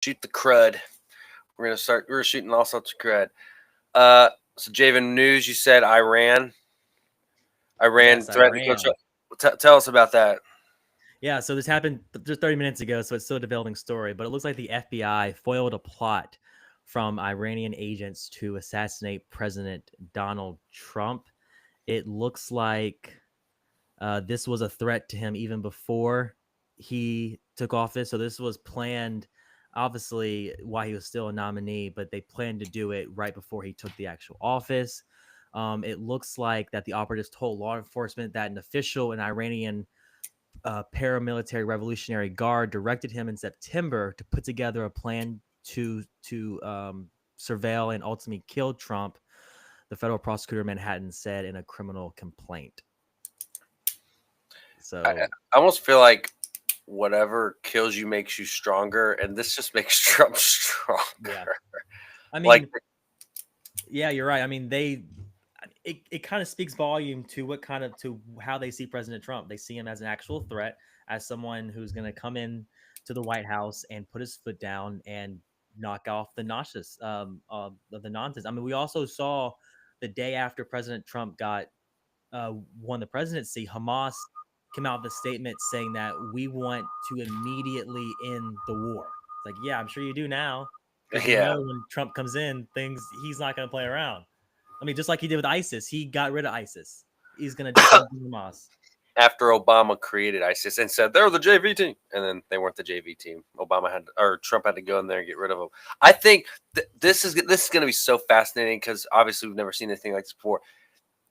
Shoot the crud. We're shooting all sorts of crud. So Javen, news. You said Iran. Iran Yes, threatened to go. Iran. Tell us about that. Yeah, so this happened just 30 minutes ago, so it's still a developing story, but it looks like the FBI foiled a plot from Iranian agents to assassinate President Donald Trump. It looks like this was a threat to him even before he took office. So this was planned, obviously, while he was still a nominee, but they planned to do it right before he took the actual office. It looks like that the operatives told law enforcement that an official in Iranian paramilitary Revolutionary Guard directed him in September to put together a plan to surveil and ultimately kill Trump. The federal prosecutor in Manhattan said in a criminal complaint. I So almost feel like whatever kills you makes you stronger, and this just makes Trump stronger. yeah, I Like, mean, yeah, you're right. I mean, it kind of speaks volume to to how they see President Trump. They see him as an actual threat, as someone who's going to come in to the White House and put his foot down and knock off the nonsense of the nonsense. I mean, we also saw the day after President Trump got won the presidency, Hamas came out with a statement saying that we want to immediately end the war. It's like, yeah, I'm sure you do now, because you yeah, know when Trump comes in, he's not going to play around. I mean, just like he did with ISIS, he got rid of ISIS. He's going to do something to Hamas. after Obama created ISIS and said they're the JV team, and then they weren't the JV team. Trump had to go in there and get rid of them. I think this is going to be so fascinating because obviously we've never seen anything like this before.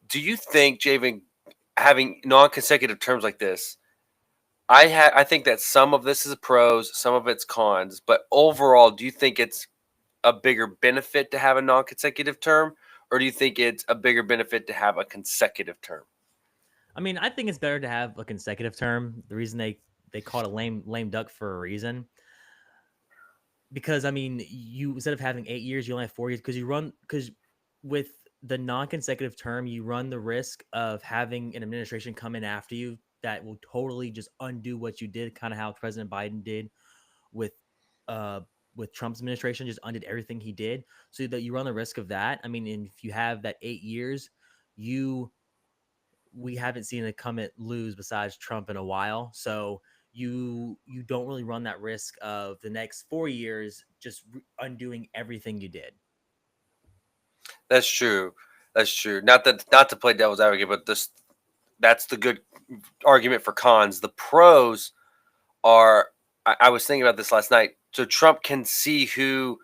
Do you think, Javen, having non-consecutive terms like this? I think that some of this is pros, some of it's cons, but overall, do you think it's a bigger benefit to have a non-consecutive term, or do you think it's a bigger benefit to have a consecutive term? I mean, I think it's better to have a consecutive term. The reason they call it a lame duck for a reason. Because I mean, you instead of having 8 years, you only have 4 years because with the non-consecutive term, you run the risk of having an administration come in after you that will totally just undo what you did, kind of how President Biden did with uh with Trump's administration, just undid everything he did. So that you run the risk of that. I mean, and if you have that 8 years, you we haven't seen a incumbent lose besides Trump in a while. So you don't really run that risk of the next 4 years just undoing everything you did. That's true. That's true. Not to play devil's advocate, but that's the good argument for cons. The pros are I was thinking about this last night. So Trump can see who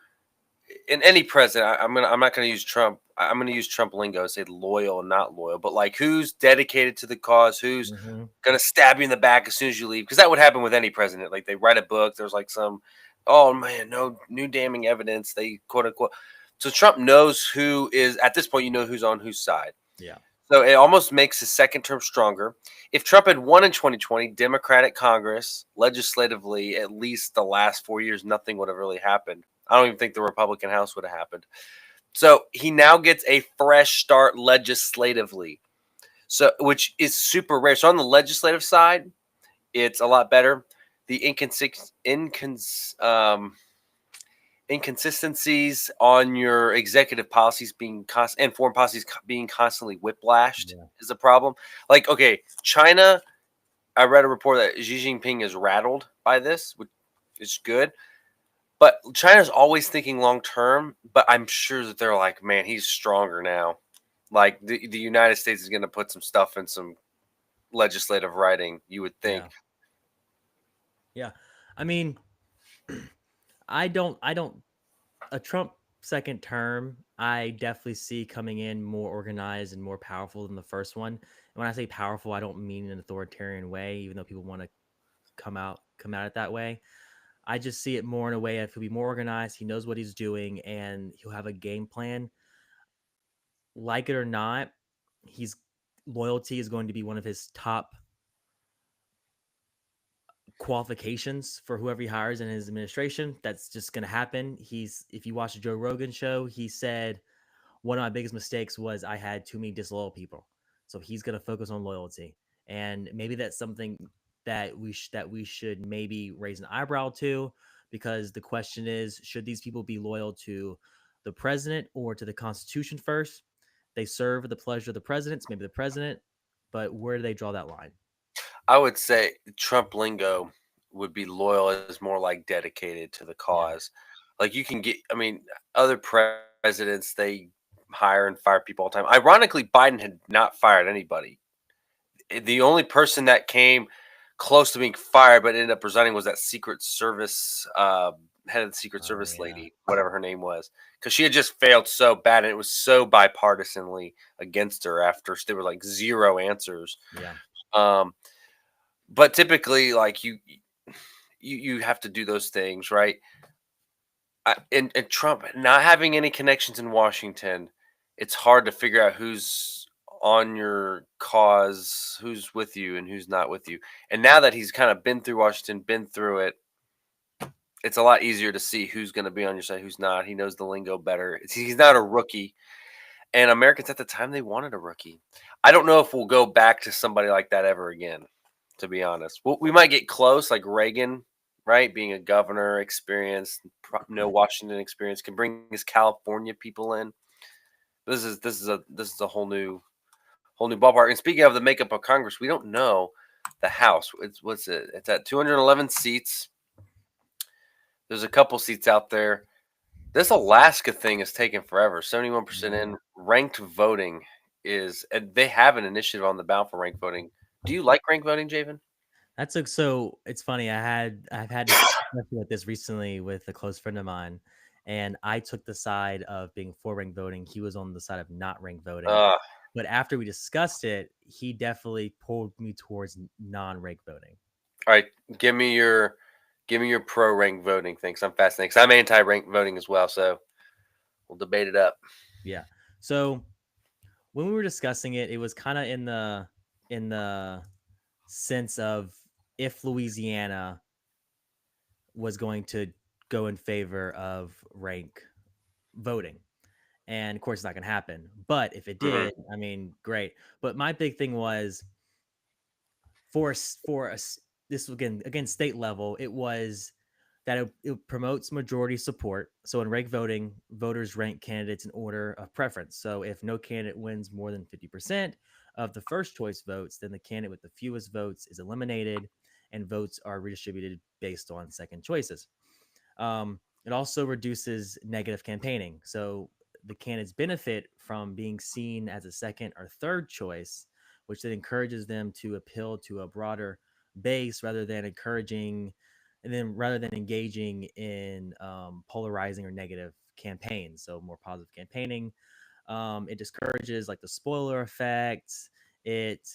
in any president. I'm not gonna use Trump. I'm gonna use Trump lingo and say loyal, not loyal, but like who's dedicated to the cause, who's Mm-hmm. gonna stab you in the back as soon as you leave, because that would happen with any president. Like they write a book, there's like some, oh man, no new damning evidence. They quote unquote. So Trump knows who is at this point. You know who's on whose side. Yeah. So it almost makes his second term stronger. If Trump had won in 2020, Democratic Congress, legislatively, at least the last 4 years, nothing would have really happened. I don't even think the Republican House would have happened. So he now gets a fresh start legislatively. So which is super rare. So on the legislative side, it's a lot better. The inconsistencies on your executive policies and foreign policies being constantly whiplashed Yeah. is a problem. Like, okay, China, I read a report that Xi Jinping is rattled by this, which is good. But China's always thinking long term, but I'm sure that they're like, man, he's stronger now. Like the United States is going to put some stuff in some legislative writing, you would think. Yeah. Yeah. I mean, I don't a Trump second term, I definitely see coming in more organized and more powerful than the first one. And when I say powerful, I don't mean in an authoritarian way, even though people want to come at it that way. I just see it more in a way of he'll be more organized, he knows what he's doing, and he'll have a game plan. Like it or not, he's loyalty is going to be one of his top qualifications for whoever he hires in his administration. That's just going to happen. He's if you watch the Joe Rogan show, he said one of my biggest mistakes was I had too many disloyal people. So he's going to focus on loyalty, and maybe that's something that we should maybe raise an eyebrow to, because the question is, should these people be loyal to the president or to the Constitution first? They serve at the pleasure of the president, so maybe the president, but where do they draw that line? I would say Trump lingo would be loyal is more like dedicated to the Yeah. cause. Like you can get, I mean, other presidents they hire and fire people all the time. Ironically, Biden had not fired anybody. The only person that came close to being fired but ended up resigning was that Secret Service head of the Secret Oh Service yeah. lady, whatever her name was, because she had just failed so bad, and it was so bipartisanly against her after there were like zero answers. Yeah. Um, but typically, like you have to do those things, right? And Trump not having any connections in Washington, it's hard to figure out who's on your cause, who's with you, and who's not with you. And now that he's kind of been through Washington, been through it, it's a lot easier to see who's going to be on your side, who's not. He knows the lingo better. He's not a rookie. And Americans at the time, they wanted a rookie. I don't know if we'll go back to somebody like that ever again, to be honest. We might get close, like Reagan, right? Being a governor, experienced, no Washington experience, can bring his California people in. This is a whole new ballpark. And speaking of the makeup of Congress, we don't know the House. What's it? It's at 211 seats. There's a couple seats out there. This Alaska thing is taking forever. 71% in. Ranked voting is, and they have an initiative on the ballot for ranked voting. Do you like ranked voting, Javen? So it's funny. I've had this discussion with this recently with a close friend of mine, and I took the side of being for ranked voting. He was on the side of not ranked voting. Uh, But after we discussed it, he definitely pulled me towards non-ranked voting. all right, give me your pro ranked voting thing. 'Cause I'm fascinated. 'Cause I'm anti ranked voting as well. So we'll debate it up. Yeah. So when we were discussing it, it was kind of in the sense of if Louisiana was going to go in favor of rank voting. And of course, it's not going to happen. But if it did, I mean, great. But my big thing was for us, this again state level, it was that it promotes majority support. So in rank voting, voters rank candidates in order of preference. So if no candidate wins more than 50% of the first choice votes, then the candidate with the fewest votes is eliminated, and votes are redistributed based on second choices. It also reduces negative campaigning. So the candidates benefit from being seen as a second or third choice, which then encourages them to appeal to a broader base rather than engaging in polarizing or negative campaigns. So more positive campaigning. It discourages like the spoiler effect. It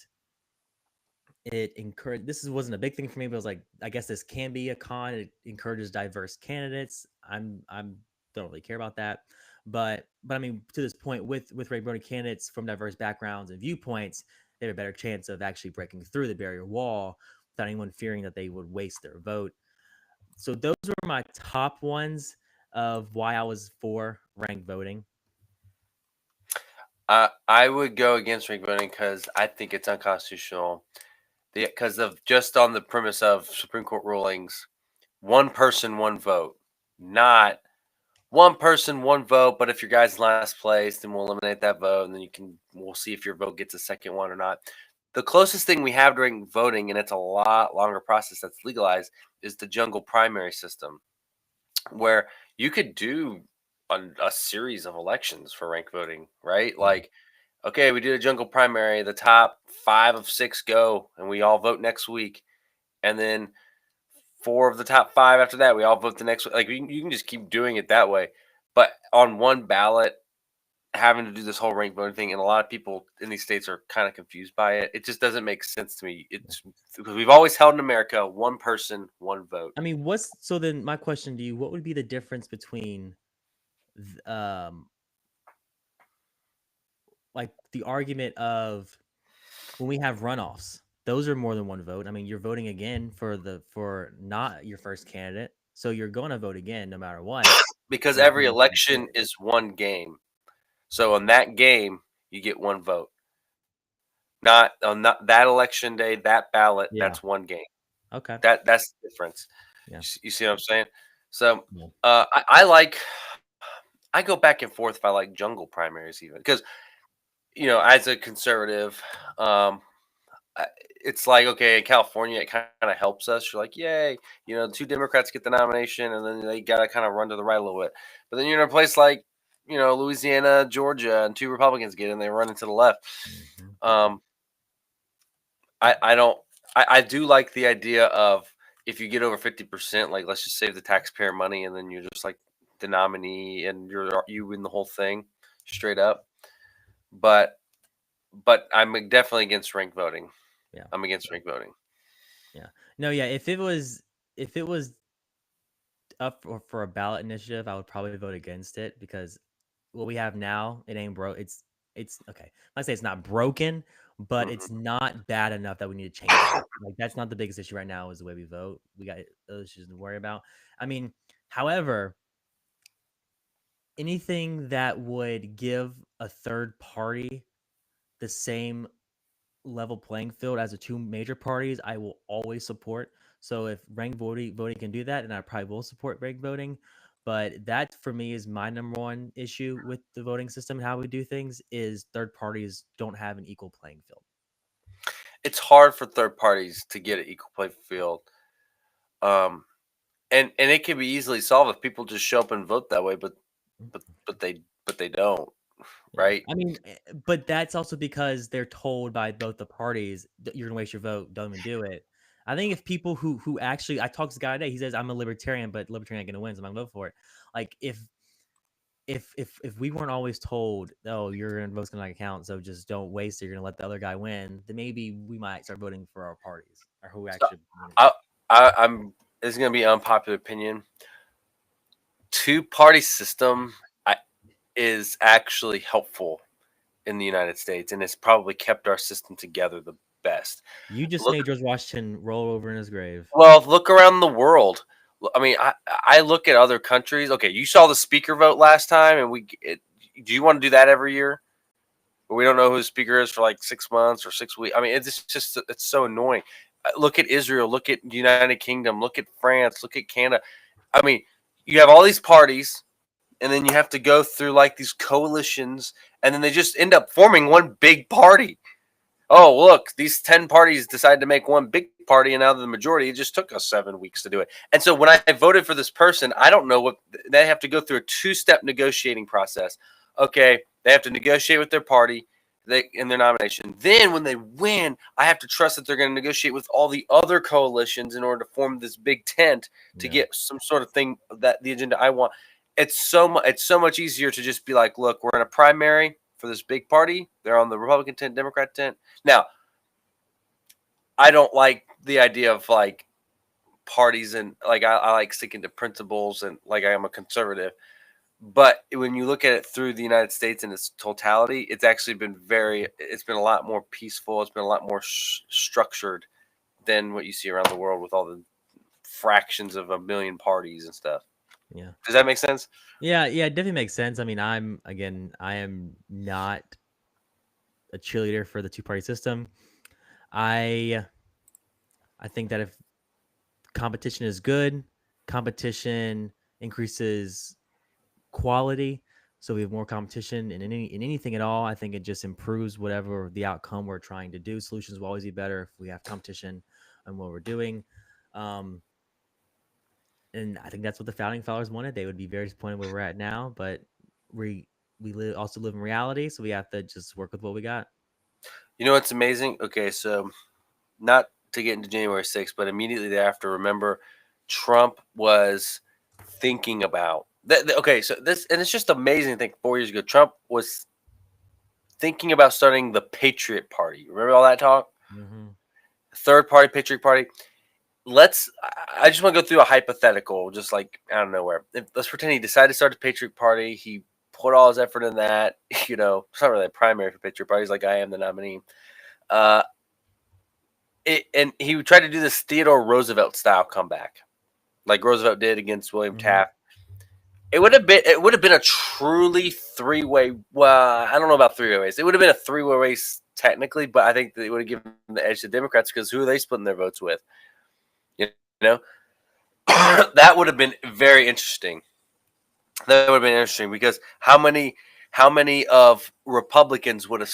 encouraged, wasn't a big thing for me, but it was like, I guess this can be a con. It encourages diverse candidates. I'm don't really care about that. But I mean, to this point, with ranked voting candidates from diverse backgrounds and viewpoints, they have a better chance of actually breaking through the barrier wall without anyone fearing that they would waste their vote. So those were my top ones of why I was for ranked voting. I would go against ranked voting because I think it's unconstitutional. Because of just on the premise of Supreme Court rulings, one person, one vote, not one person, one vote. But if your guy's last place, then we'll eliminate that vote, and then we'll see if your vote gets a second one or not. The closest thing we have during voting, and it's a lot longer process that's legalized, is the jungle primary system, where you could do a series of elections for rank voting, right? Like, okay, we did a jungle primary, the top 5 of 6 go, and we all vote next week. And then 4 of the top 5 after that, we all vote the next week. Like, you can just keep doing it that way. But on one ballot, having to do this whole rank voting thing, and a lot of people in these states are kind of confused by it. It just doesn't make sense to me. It's because we've always held in America one person, one vote. I mean, then my question to you, what would be the difference between like the argument of when we have runoffs, those are more than one vote. I mean, you're voting again for not your first candidate, so you're going to vote again no matter what. Because every election is one game. So on that game, you get one vote. Not on that election day, that ballot, Yeah. that's one game. Okay. That's the difference. Yeah. You see what I'm saying? So Yeah. I go back and forth if I like jungle primaries even because as a conservative, um, it's like okay, in California, it kind of helps us. You're like, yay, two Democrats get the nomination, and then they gotta kind of run to the right a little bit. But then you're in a place like Louisiana, Georgia, and two Republicans get in, they run into the left. Mhm. Um, I don't. I do like the idea of if you get over 50%, like let's just save the taxpayer money, and then you're just like the nominee, and you win the whole thing straight up. But I'm definitely against ranked voting. Yeah. I'm against ranked voting. Yeah. No, yeah. If it was up for a ballot initiative, I would probably vote against it because what we have now, it ain't broke. It's okay. I say it's not broken, but Mhm. it's not bad enough that we need to change it. Like that's not the biggest issue right now. Is the way we vote. We got other issues to worry about. I mean, however, anything that would give a third party the same level playing field as the two major parties, I will always support. So if ranked voting can do that, then I probably will support ranked voting. But that for me is my number one issue with the voting system and how we do things is third parties don't have an equal playing field. It's hard for third parties to get an equal play field. Um, and it can be easily solved if people just show up and vote that way, but they don't, Yeah. right? I mean, but that's also because they're told by both the parties that you're gonna waste your vote, don't even do it. I think if people who actually I talked to this guy today, he says I'm a libertarian, but libertarian ain't gonna win, so I'm gonna vote for it. Like if we weren't always told, oh, your vote's gonna not count, so just don't waste it, you're gonna let the other guy win, then maybe we might start voting for our parties or who So actually win it. I, I'm. This is gonna be unpopular opinion. Two party system is actually helpful in the United States, and it's probably kept our system together the best. You just Look, made George Washington roll over in his grave. well, look around the world. I mean, I look at other countries. Okay, you saw the speaker vote last time, and do you want to do that every year? We don't know who the speaker is for like 6 months or 6 weeks. I mean, it's so annoying. Look at Israel. Look at the United Kingdom. Look at France. Look at Canada. I mean, you have all these parties, and then you have to go through like these coalitions, and then they just end up forming one big party. Oh, look, these 10 parties decided to make one big party, and now the majority, it just took us 7 weeks to do it. And so when I voted for this person, I don't know what they have to go through a 2-step negotiating process. Okay, they have to negotiate with their party in their nomination. Then when they win, I have to trust that they're going to negotiate with all the other coalitions in order to form this big tent to Yeah. get some sort of thing that the agenda I want. It's so much easier to just be like, look, we're in a primary for this big party. They're on the Republican tent, Democrat tent. Now, I don't like the idea of like parties and like I like sticking to principles and like I am a conservative. But when you look at it through the United States in its totality, it's actually it's been a lot more peaceful. It's been a lot more structured than what you see around the world with all the fractions of a million parties and stuff. Yeah. Does that make sense? Yeah, it definitely makes sense. I mean, I am not a cheerleader for the two party system. I I think that if competition is good, competition increases quality. So we have more competition in anything at all. I think it just improves whatever the outcome we're trying to do. Solutions will always be better if we have competition on what we're doing. Um, and I think that's what the founding fathers wanted. They would be very disappointed where we're at now, but we also live in reality, so we have to just work with what we got. You know what's amazing? Okay, so not to get into January 6th, but immediately thereafter, remember Trump was thinking about that. Okay, so it's just amazing to think 4 years ago, Trump was thinking about starting the Patriot Party. Remember all that talk? Mm-hmm. Third party, Patriot Party. I just want to go through a hypothetical, just like out of nowhere. Let's pretend he decided to start a Patriot Party. He put all his effort in that. It's not really a primary for Patriot Party. He's like, I am the nominee. Uh, and he tried to do this Theodore Roosevelt style comeback, like Roosevelt did against William Mm-hmm. Taft. It would have been a truly 3-way. Well, I don't know about 3-way race. It would have been a 3-way race technically, but I think that it would have given the edge to Democrats because who are they splitting their votes with? You know, That would have been very interesting. That would have been interesting because how many of Republicans would have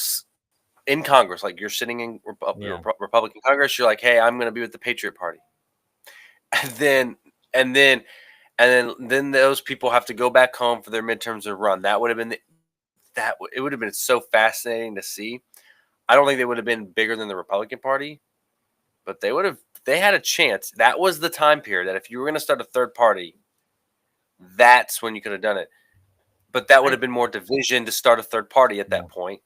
in Congress, like you're sitting in Yeah. Republican Congress, you're like, hey, I'm going to be with the Patriot Party, and then and then then those people have to go back home for their midterms and run. That would have been it would have been so fascinating to see. I don't think they would have been bigger than the Republican Party, but they had a chance. That was the time period that if you were going to start a third party, that's when you could have done it. But that would have been more division to start a third party at that point.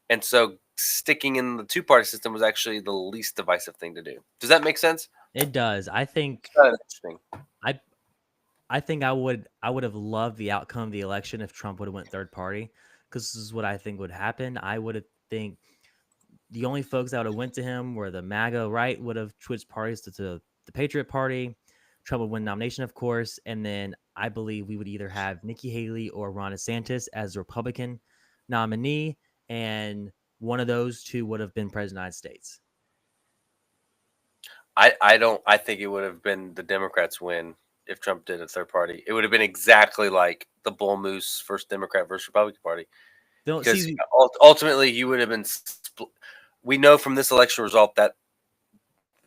And so sticking in the two-party system was actually the least divisive thing to do. Does that make sense? It does. I think Interesting. I think I would have loved the outcome of the election if Trump would have went third party, because this is what I think would happen. I would have think the only folks that would have went to him were the MAGA right would have switched parties to the Patriot Party. Trump would win nomination, of course, and then I believe we would either have Nikki Haley or Ron DeSantis as the Republican nominee, and one of those two would have been president of the United States. I think it would have been the Democrats win if Trump did a third party. It would have been exactly like the Bull Moose first Democrat versus Republican Party. Because ultimately you would have been we know from this election result that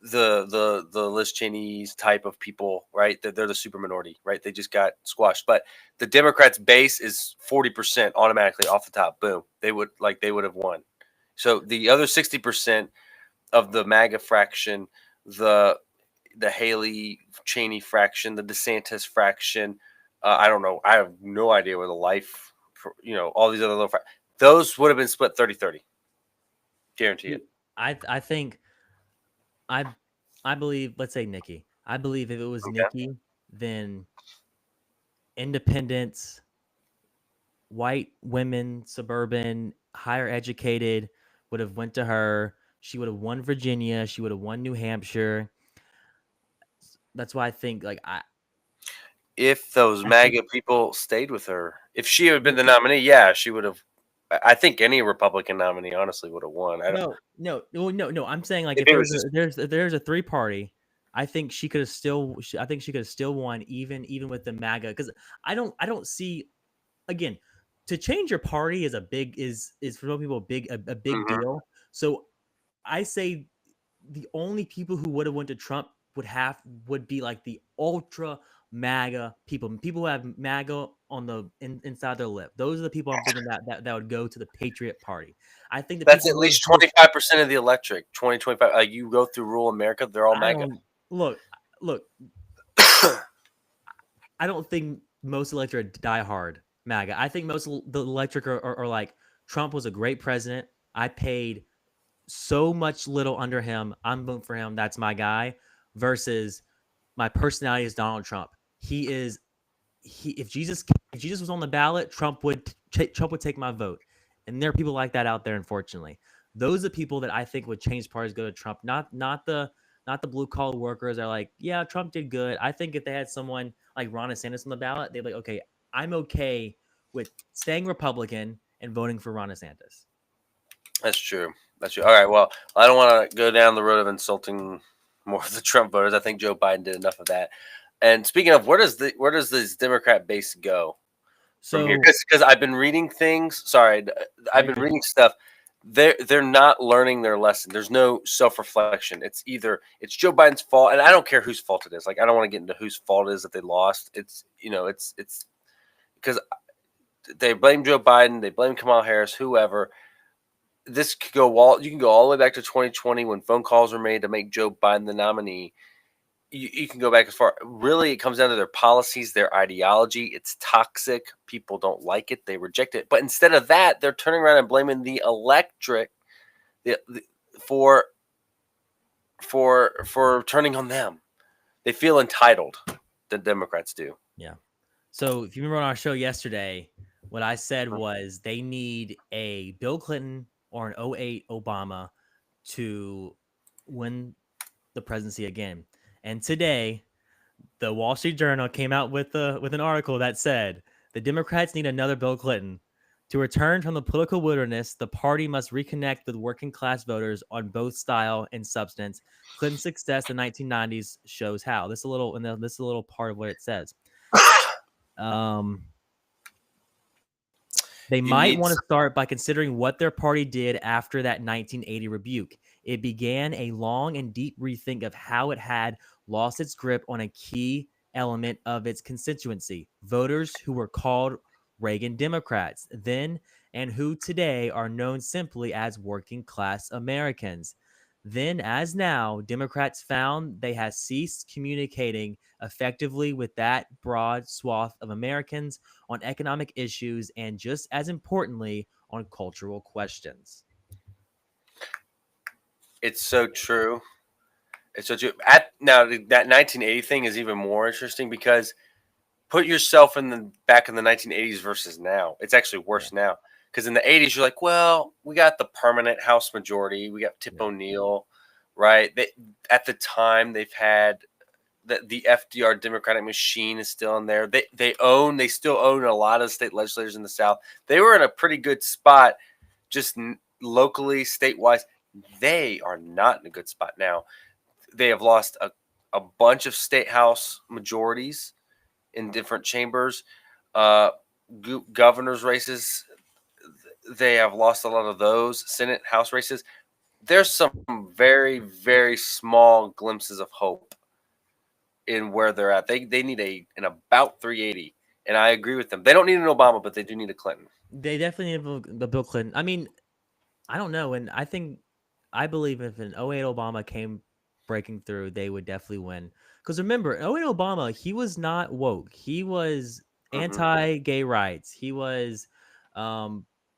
the Liz Cheney's type of people, right? They're the super minority, right? They just got squashed. But the Democrats' base is 40% automatically off the top. Boom. They would have won. So the other 60% of the MAGA fraction, the Haley Cheney fraction, the DeSantis fraction, I don't know. I have no idea where the life, all these other little those would have been split 30-30. Guarantee it. I think I believe, let's say Nikki. I believe if it was Nikki, then independents, white women, suburban, higher educated would have went to her. She would have won Virginia. She would have won New Hampshire. That's why I think if those MAGA people stayed with her, if she had been the nominee, yeah, she would have. I think any Republican nominee honestly would have won. No. I'm saying if there's a three party, I think she could have still. I think she could have still won even with the MAGA, because I don't see, again, to change your party is for some people a big deal. So I say the only people who would have went to Trump would be like the ultra MAGA people who have MAGA on the inside their lip. Those are the people I'm thinking that would go to the Patriot Party. I think that's at least 25% of the electorate. 25. Like you go through rural America, they're all MAGA. Look. I don't think most electorate die hard MAGA. I think most of the electorate are like, Trump was a great president. I paid so much little under him. I'm voting for him. That's my guy. Versus my personality is Donald Trump. If Jesus was on the ballot, Trump would take my vote. And there are people like that out there, unfortunately. Those are the people that I think would change parties, go to Trump, not the blue collar workers that are like, yeah, Trump did good. I think if they had someone like Ron DeSantis on the ballot, they'd be like, okay, I'm okay with staying Republican and voting for Ron DeSantis. That's true. All right. Well, I don't want to go down the road of insulting more of the Trump voters. I think Joe Biden did enough of that. And speaking of, where does this Democrat base go from here? Because I've been reading things. Sorry, I've been reading stuff. They're not learning their lesson. There's no self-reflection. It's Joe Biden's fault, and I don't care whose fault it is. Like, I don't want to get into whose fault it is that they lost. It's because they blame Joe Biden, they blame Kamala Harris, whoever. This could go you can go all the way back to 2020 when phone calls were made to make Joe Biden the nominee. You can go back as far. Really, it comes down to their policies, their ideology. It's toxic. People don't like it. They reject it. But instead of that, they're turning around and blaming the electorate for turning on them. They feel entitled. The Democrats do. Yeah. So if you remember on our show yesterday, what I said was they need a Bill Clinton or an 2008 Obama to win the presidency again. And today, the Wall Street Journal came out with an article that said the Democrats need another Bill Clinton To return from the political wilderness, the party must reconnect with working class voters on both style and substance. Clinton's success in the 1990s shows how. This is a little, and this is a little part of what it says. Um, They You might need want to start by considering what their party did after that 1980 rebuke. It began a long and deep rethink of how it had lost its grip on a key element of its constituency, voters who were called Reagan Democrats then and who today are known simply as working class Americans. Then, as now, Democrats found they had ceased communicating effectively with that broad swath of Americans on economic issues and, just as importantly, on cultural questions. It's so true. It's so true. Now that 1980 thing is even more interesting because put yourself in the back in the 1980s versus now. It's actually worse now because in the 80s you're like, well, we got the permanent House majority, we got Tip O'Neill, right? At the time they've had the FDR Democratic machine is still in there. They still own a lot of state legislators in the South. They were in a pretty good spot, just locally, statewide. They are not in a good spot now. They have lost a bunch of state house majorities in different chambers, governor's races. They have lost a lot of those Senate House races. There's some very, very small glimpses of hope in where they're at. They need an about 380, and I agree with them. They don't need an Obama, but they do need a Clinton. They definitely need the Bill Clinton. I mean, I don't know, and I believe if an 08 Obama came breaking through, they would definitely win. Because remember, 08 Obama, he was not woke. He was anti-gay rights. He was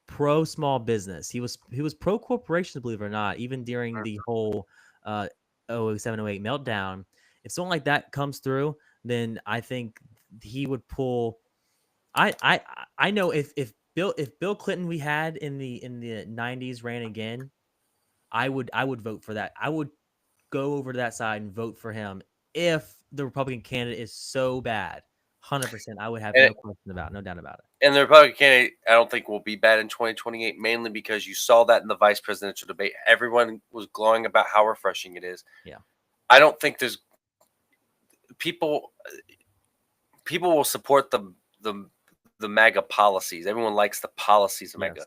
pro small business. He was pro corporations, believe it or not, even during the whole 07, 08 meltdown. If someone like that comes through, then I think he would pull. I know if Bill Clinton we had in the 90s ran again, I would vote for that. I would go over to that side and vote for him if the Republican candidate is so bad. 100%. I would have no question about it, no doubt about it. And the Republican candidate, I don't think will be bad in 2028, mainly because you saw that in the vice presidential debate. Everyone was glowing about how refreshing it is. Yeah. I don't think there's people will support the MAGA policies. Everyone likes the policies of MAGA,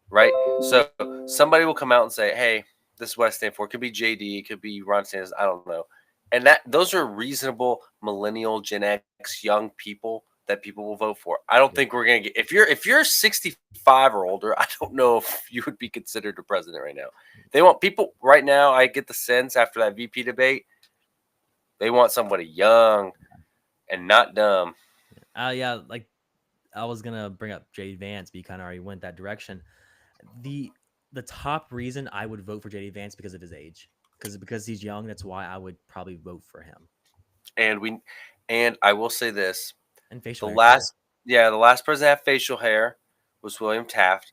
right? So somebody will come out and say, hey, this is what I stand for. It could be JD, it could be Ron DeSantis, I don't know. And those are reasonable millennial, Gen X, young people that people will vote for. I don't think we're gonna get if you're 65 or older, I don't know if you would be considered a president right now. They want people right now. I get the sense after that VP debate, they want somebody young and not dumb. Yeah, like I was gonna bring up JD Vance, but you kind of already went that direction. The top reason I would vote for JD Vance because of his age, because he's young. That's why I would probably vote for him. And I will say this: and facial the hair, the last president to have facial hair was William Taft,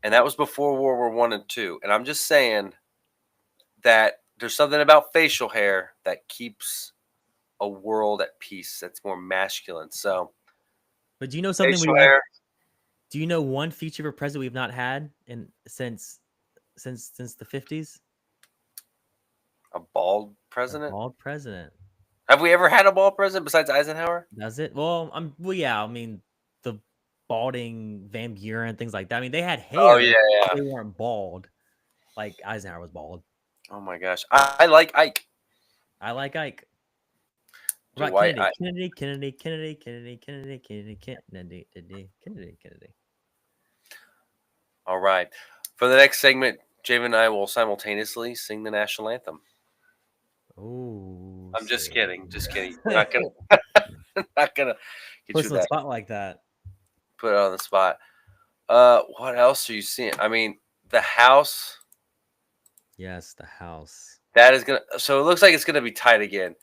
and that was before World War I and II. And I'm just saying that there's something about facial hair that keeps a world at peace. That's more masculine. So, but do you know something? Do you know one feature of a president we've not had since the 50s? A bald president. A bald president. Have we ever had a bald president besides Eisenhower? Does it? Well, yeah. I mean, the balding Van Buren, things like that. I mean, they had hair. Oh yeah. They weren't bald. Like Eisenhower was bald. Oh my gosh, I like Ike. I like Ike. What about Kennedy? Kennedy. All right. For the next segment, Javen and I will simultaneously sing the national anthem. Oh, I'm just kidding. Just kidding. We're not gonna get put you on that. Spot like that. Put it on the spot. What else are you seeing? I mean, the House. Yes, the House. That is gonna. So it looks like it's gonna be tight again.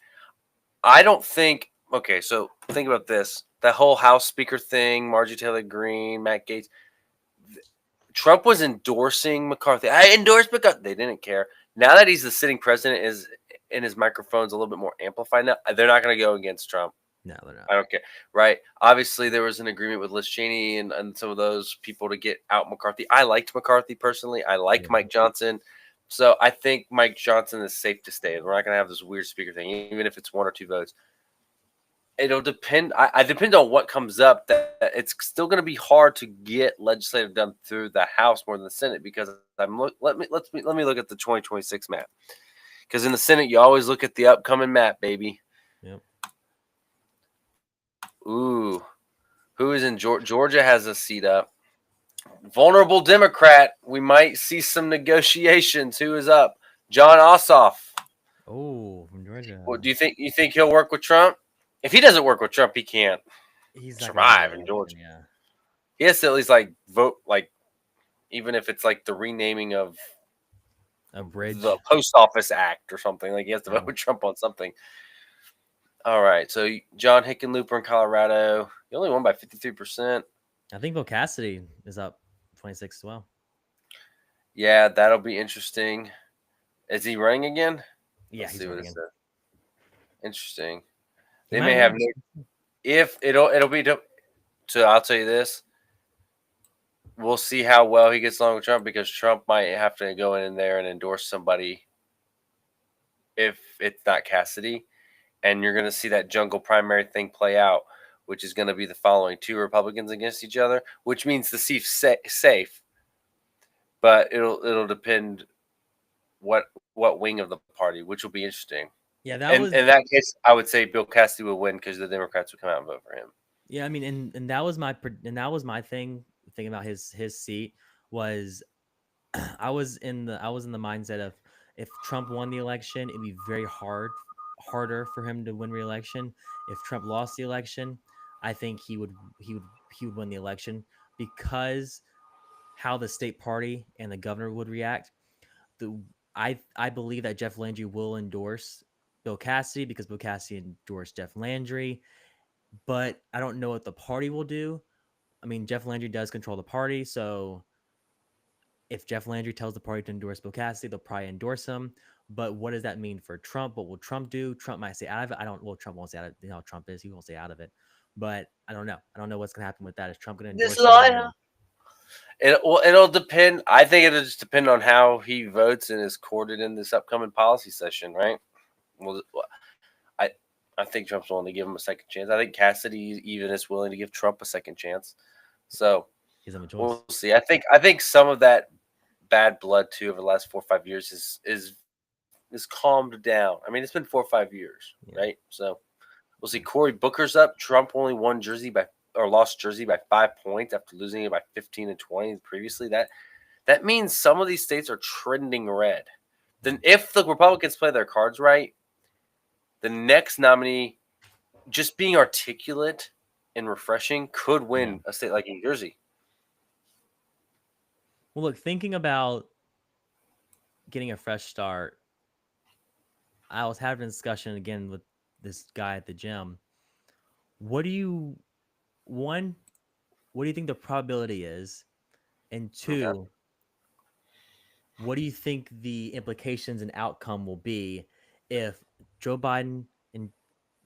I don't think. Okay, so think about this: that whole House Speaker thing, Marjorie Taylor Greene, Matt Gaetz. Trump was endorsing McCarthy. I endorsed McCarthy. They didn't care. Now that he's the sitting president, and his microphone's a little bit more amplified now, they're not going to go against Trump. No, they're not. I don't care. Right. Obviously, there was an agreement with Liz Cheney and some of those people to get out McCarthy. I liked McCarthy personally. I liked Yeah. Mike Johnson. So I think Mike Johnson is safe to stay. We're not going to have this weird speaker thing, even if it's 1 or 2 votes. It'll depend. I depend on what comes up. That it's still going to be hard to get legislative done through the House more than the Senate because let me look at the 2026 map. Because in the Senate, you always look at the upcoming map, baby. Yep. Ooh, who is in Georgia? Georgia has a seat up. Vulnerable Democrat. We might see some negotiations. Who is up? John Ossoff. Oh, from Georgia. What do you think? You think he'll work with Trump? If he doesn't work with Trump, he can't He's not survive gonna in do Georgia. it, yeah. He has to at least vote, even if it's like the renaming of A bridge. the Post Office Act or something. Like he has to Yeah. vote with Trump on something. All right. So John Hickenlooper in Colorado. He only won by 53%. I think Bill Cassidy is up 26 as well. Yeah, that'll be interesting. Is he running again? Yeah, Let's he's see what it running. says. Interesting. He They might may have win. no. If it'll be. So I'll tell you this. We'll see how well he gets along with Trump because Trump might have to go in there and endorse somebody if it's not Cassidy. And you're going to see that jungle primary thing play out, which is going to be the following: 2 Republicans against each other, which means the seat's safe. But it'll depend what wing of the party, which will be interesting. Yeah, that And was. in that case, I would say Bill Cassidy would win because the Democrats would come out and vote for him. Yeah, I mean, and that was my thing. Thinking about his seat was, I was in the mindset of if Trump won the election, it'd be very harder for him to win re-election. If Trump lost the election, I think he would win the election because how the state party and the governor would react. The I believe that Jeff Landry will endorse Bill Cassidy because Bill Cassidy endorsed Jeff Landry, but I don't know what the party will do. I mean, Jeff Landry does control the party, so if Jeff Landry tells the party to endorse Bill Cassidy, they'll probably endorse him. But what does that mean for Trump? What will Trump do? Trump might stay out of it. I don't. Well, Trump won't stay out of it. You know how Trump is. He won't stay out of it. But I don't know. I don't know what's going to happen with that. Is Trump going to endorse him? It'll depend. I think it'll just depend on how he votes and is courted in this upcoming policy session, right? Well, I think Trump's willing to give him a second chance. I think Cassidy even is willing to give Trump a second chance. So He's have a choice. we'll see. I think some of that bad blood too over the last 4 or 5 years is calmed down. I mean, it's been 4 or 5 years, right? So we'll see. Cory Booker's up. Trump only won lost Jersey by 5 points after losing it by 15 and 20 previously. That means some of these states are trending red. Then if the Republicans play their cards right, the next nominee, just being articulate and refreshing, could win a state like New Jersey. Well, look, thinking about getting a fresh start, I was having a discussion again with this guy at the gym. What do you think the probability is? And 2, Okay. what do you think the implications and outcome will be if Joe Biden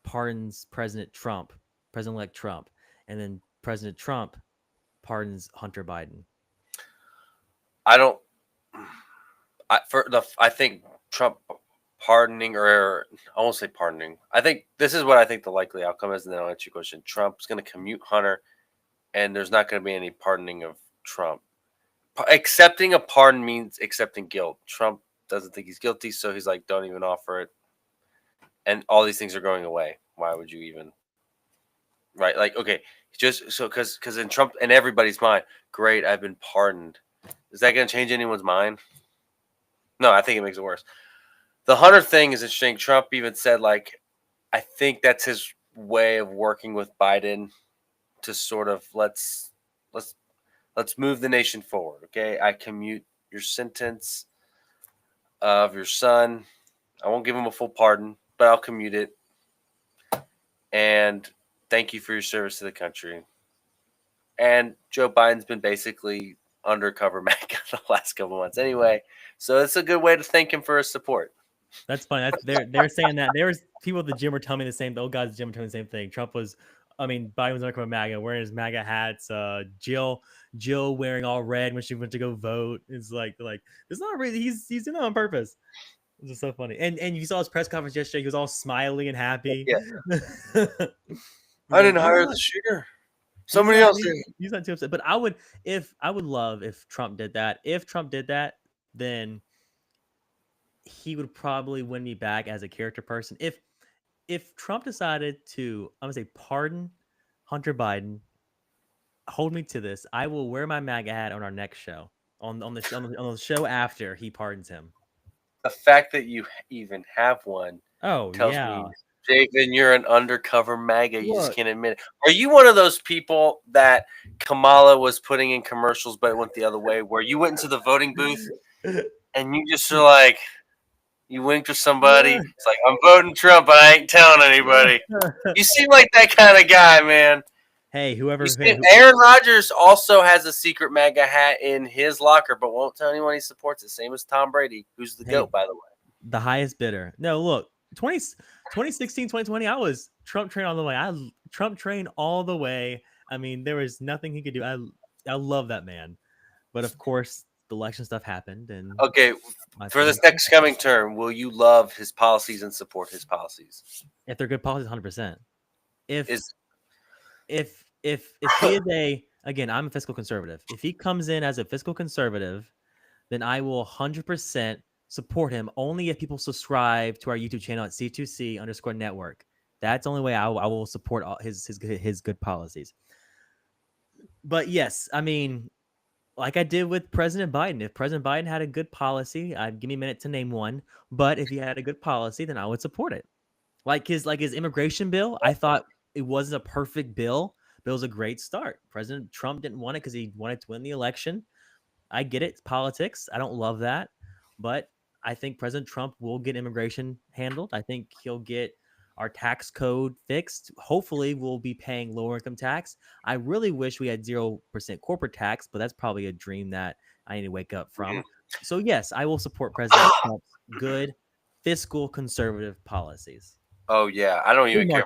pardons President-elect Trump, and then President Trump pardons Hunter Biden? I think Trump pardoning, or I won't say pardoning. I think this is what I think the likely outcome is, and then I'll answer your question. Trump's going to commute Hunter, and there's not going to be any pardoning of Trump. Accepting a pardon means accepting guilt. Trump doesn't think he's guilty, so he's like, don't even offer it. And all these things are going away. Why would you even? Right? Like, okay, just so because in Trump and everybody's mind, great, I've been pardoned. Is that going to change anyone's mind? No, I think it makes it worse. The Hunter thing is interesting. Trump even said, like, I think that's his way of working with Biden to sort of let's move the nation forward. Okay, I commute your sentence of your son. I won't give him a full pardon, but I'll commute it. And thank you for your service to the country. And Joe Biden's been basically undercover MAGA the last couple months anyway. So it's a good way to thank him for his support. That's funny. They're saying that. There was people at the gym were telling me the same. The old guys at the gym were telling me the same thing. Biden was talking about MAGA, wearing his MAGA hats. Jill wearing all red when she went to go vote. It's like it's not really. He's doing it on purpose. It's just so funny. And you saw his press conference yesterday. He was all smiley and happy. Yeah. He's I didn't like, hire "Yeah, the shooter. he's Somebody not, else did. he's not too upset." But I would love if Trump did that. If Trump did that, then he would probably win me back as a character person. If Trump decided to, I'm gonna say, pardon Hunter Biden, hold me to this. I will wear my MAGA hat on our next show, on the show after he pardons him. The fact that you even have one Oh tells yeah, me, Javen, you're an undercover MAGA. You just look, can't admit it. Are you one of those people that Kamala was putting in commercials, but it went the other way, where you went into the voting booth and you just are like, you winked with somebody. yeah. It's like, I'm voting Trump, but I ain't telling anybody. You seem like that kind of guy, man. Hey, You seem, Aaron Rodgers also has a secret MAGA hat in his locker, but won't tell anyone he supports it. Same as Tom Brady, who's the GOAT, by the way. the highest bidder. No, look, 2016, 2020, I was Trump train all the way. Trump train all the way. I mean, there was nothing he could do. I love that man. But of course, the election stuff happened. And Okay, my for this feelings- next coming term, will you love his policies and support his policies? if they're good policies, 100%. If Is if he is again, I'm a fiscal conservative. If he comes in as a fiscal conservative, then I will 100% support him only if people subscribe to our YouTube channel at C2C_network. That's the only way I will support all his good policies. But yes, I mean, like I did with President Biden. If President Biden had a good policy, I'd give me a minute to name one. But if he had a good policy, then I would support it. Like his immigration bill, I thought it wasn't a perfect bill, but it was a great start. President Trump didn't want it because he wanted to win the election. I get it. It's politics. I don't love that. But I think President Trump will get immigration handled. I think he'll get our tax code fixed. Hopefully, we'll be paying lower income tax. I really wish we had 0% corporate tax, but that's probably a dream that I need to wake up from. So, yes, I will support President Trump's good fiscal conservative policies. oh yeah, I don't even care.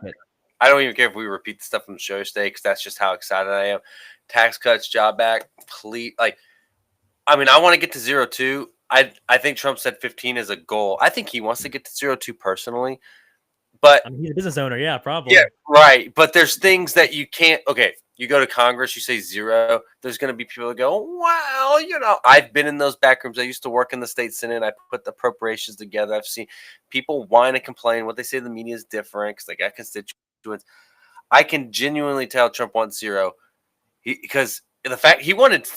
I don't even care if we repeat the stuff from the show today, because that's just how excited I am. Tax cuts, job back, please. Like, I mean, I want to get to 0.2. I think Trump said 15 is a goal. I think he wants to get to 0.2 personally. But I mean, he's a business owner. Yeah, probably. yeah, right. But there's things that you can't. Okay, you go to Congress, you say 0. There's going to be people that go, well, I've been in those back rooms. I used to work in the state Senate. I put the appropriations together. I've seen people whine and complain. What they say, the media is different because they got constituents. I can genuinely tell Trump wants 0 because the fact he wanted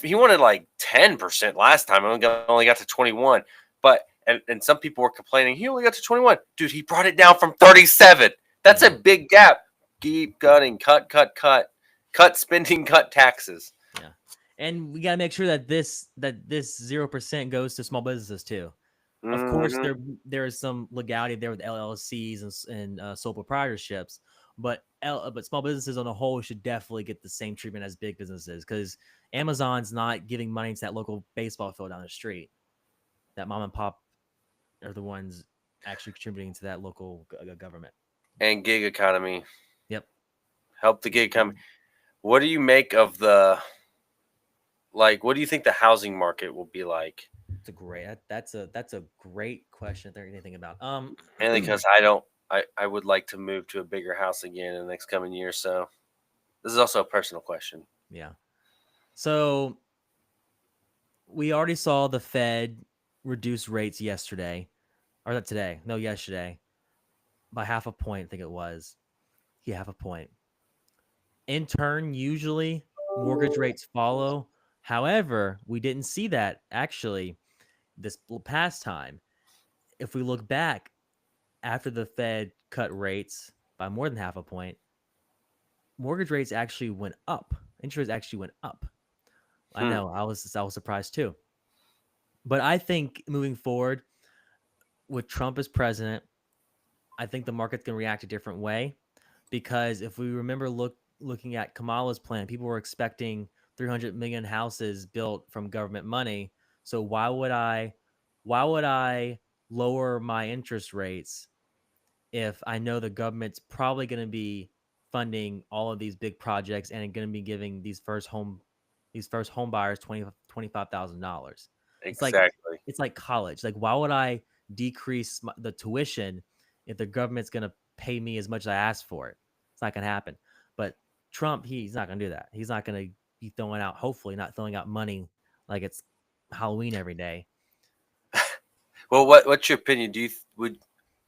like 10% last time. I only got to 21, but. And some people were complaining, he only got to 21. Dude, he brought it down from 37. That's a big gap. Keep cutting, cut, spending, cut taxes. Yeah. And we got to make sure that this 0% goes to small businesses too. Of course, there is some legality there with LLCs and sole proprietorships, but small businesses on the whole should definitely get the same treatment as big businesses, because Amazon's not giving money to that local baseball field down the street. That mom and pop are the ones actually contributing to that local government and gig economy. Yep, help the gig economy. What do you make of what do you think the housing market will be like? It's a great. That's a great question. If there's anything about mainly because I would like to move to a bigger house again in the next coming year. So this is also a personal question. Yeah. So we already saw the Fed reduce rates yesterday. Or not today? No, yesterday. By half a point, I think it was. Yeah, half a point. In turn, usually mortgage rates follow. However, we didn't see that actually this past time. If we look back after the Fed cut rates by more than half a point, mortgage rates actually went up. Interest actually went up. I know. I was surprised too. But I think moving forward, with Trump as president, I think the market's going to react a different way, because if we remember looking at Kamala's plan, people were expecting 300 million houses built from government money. So why would I lower my interest rates if I know the government's probably going to be funding all of these big projects and going to be giving these first home buyers $25,000. It's like Exactly. it's like college. Like, why would I decrease the tuition if the government's going to pay me as much as I asked for it? It's not going to happen. But Trump, he's not going to do that. He's not going to be throwing out, hopefully, not throwing out money like it's Halloween every day. Well, what's your opinion? Do you would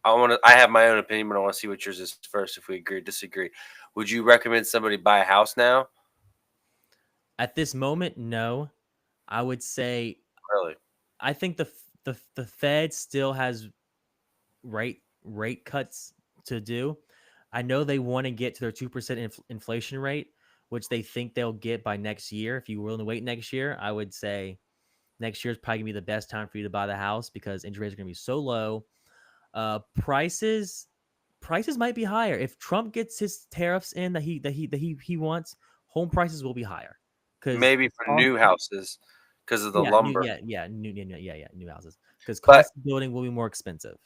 I want to? I have my own opinion, but I want to see what yours is first. If we agree or disagree, would you recommend somebody buy a house now? At this moment, no. I would say Really? I think the Fed still has rate cuts to do. I know they want to get to their 2% inflation rate, which they think they'll get by next year. If you're willing to wait next year, I would say next year is probably gonna be the best time for you to buy the house because interest rates are gonna be so low. Prices might be higher if Trump gets his tariffs in that he wants. Home prices will be higher because Maybe for new houses because of the lumber. new houses because But cost of building will be more expensive.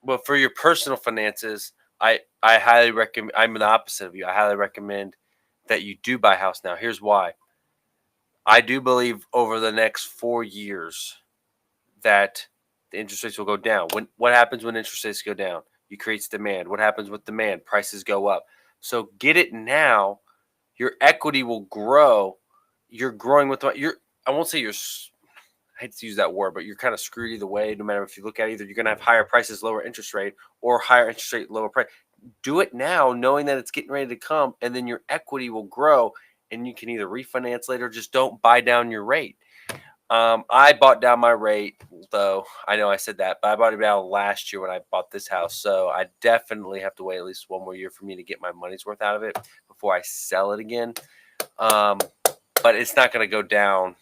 well, for your personal finances, I highly recommend. I'm the opposite of you. I highly recommend that you do buy a house now. Here's why. I do believe over the next 4 years that the interest rates will go down. What happens when interest rates go down? You creates demand. What happens with demand? Prices go up. So get it now. Your equity will grow. You're growing with you're. I won't say you're. I hate to use that word, but you're kind of screwed either way. No matter if you look at it, either you're going to have higher prices, lower interest rate, or higher interest rate, lower price. Do it now, knowing that it's getting ready to come, and then your equity will grow, and you can either refinance later. Or just don't buy down your rate. I bought down my rate, though. I know I said that, but I bought it down last year when I bought this house. So I definitely have to wait at least one more year for me to get my money's worth out of it before I sell it again. Um, but it's not going to go down.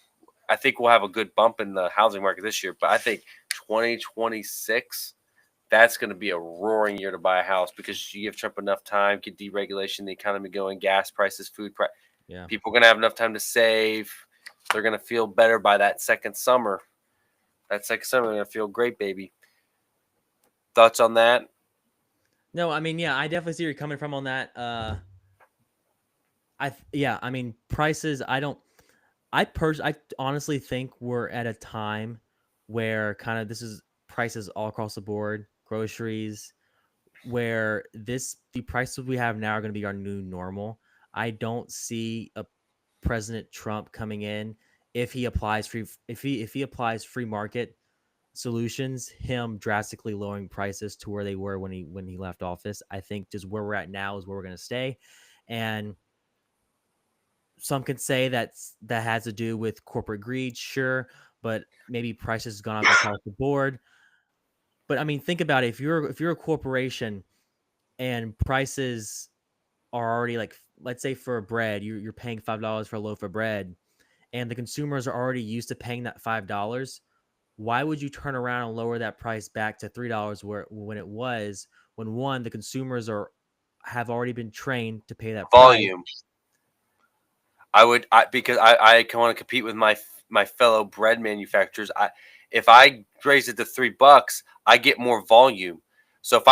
I think we'll have a good bump in the housing market this year, but I think 2026, that's going to be a roaring year to buy a house because you give Trump enough time, get deregulation, the economy going, gas prices, food price. Yeah. People are going to have enough time to save. They're going to feel better by that second summer. That second summer, they're going to feel great, baby. Thoughts on that? No, I mean, yeah, I definitely see where you're coming from on that. I mean, prices. I honestly think we're at a time where kind of this is prices all across the board, groceries, where the prices we have now are going to be our new normal. I don't see a President Trump coming in if he applies if he applies free market solutions, him drastically lowering prices to where they were when he left office. I think just where we're at now is where we're going to stay, and some could say that has to do with corporate greed, sure, but maybe prices have gone up across the board. But I mean, think about it. If you're a corporation and prices are already like, let's say for bread, you're paying $5 for a loaf of bread, and the consumers are already used to paying that $5. Why would you turn around and lower that price back to $3 where when it was when one the consumers have already been trained to pay that price? Volume. Because I can want to compete with my fellow bread manufacturers. If I raise it to $3, I get more volume. So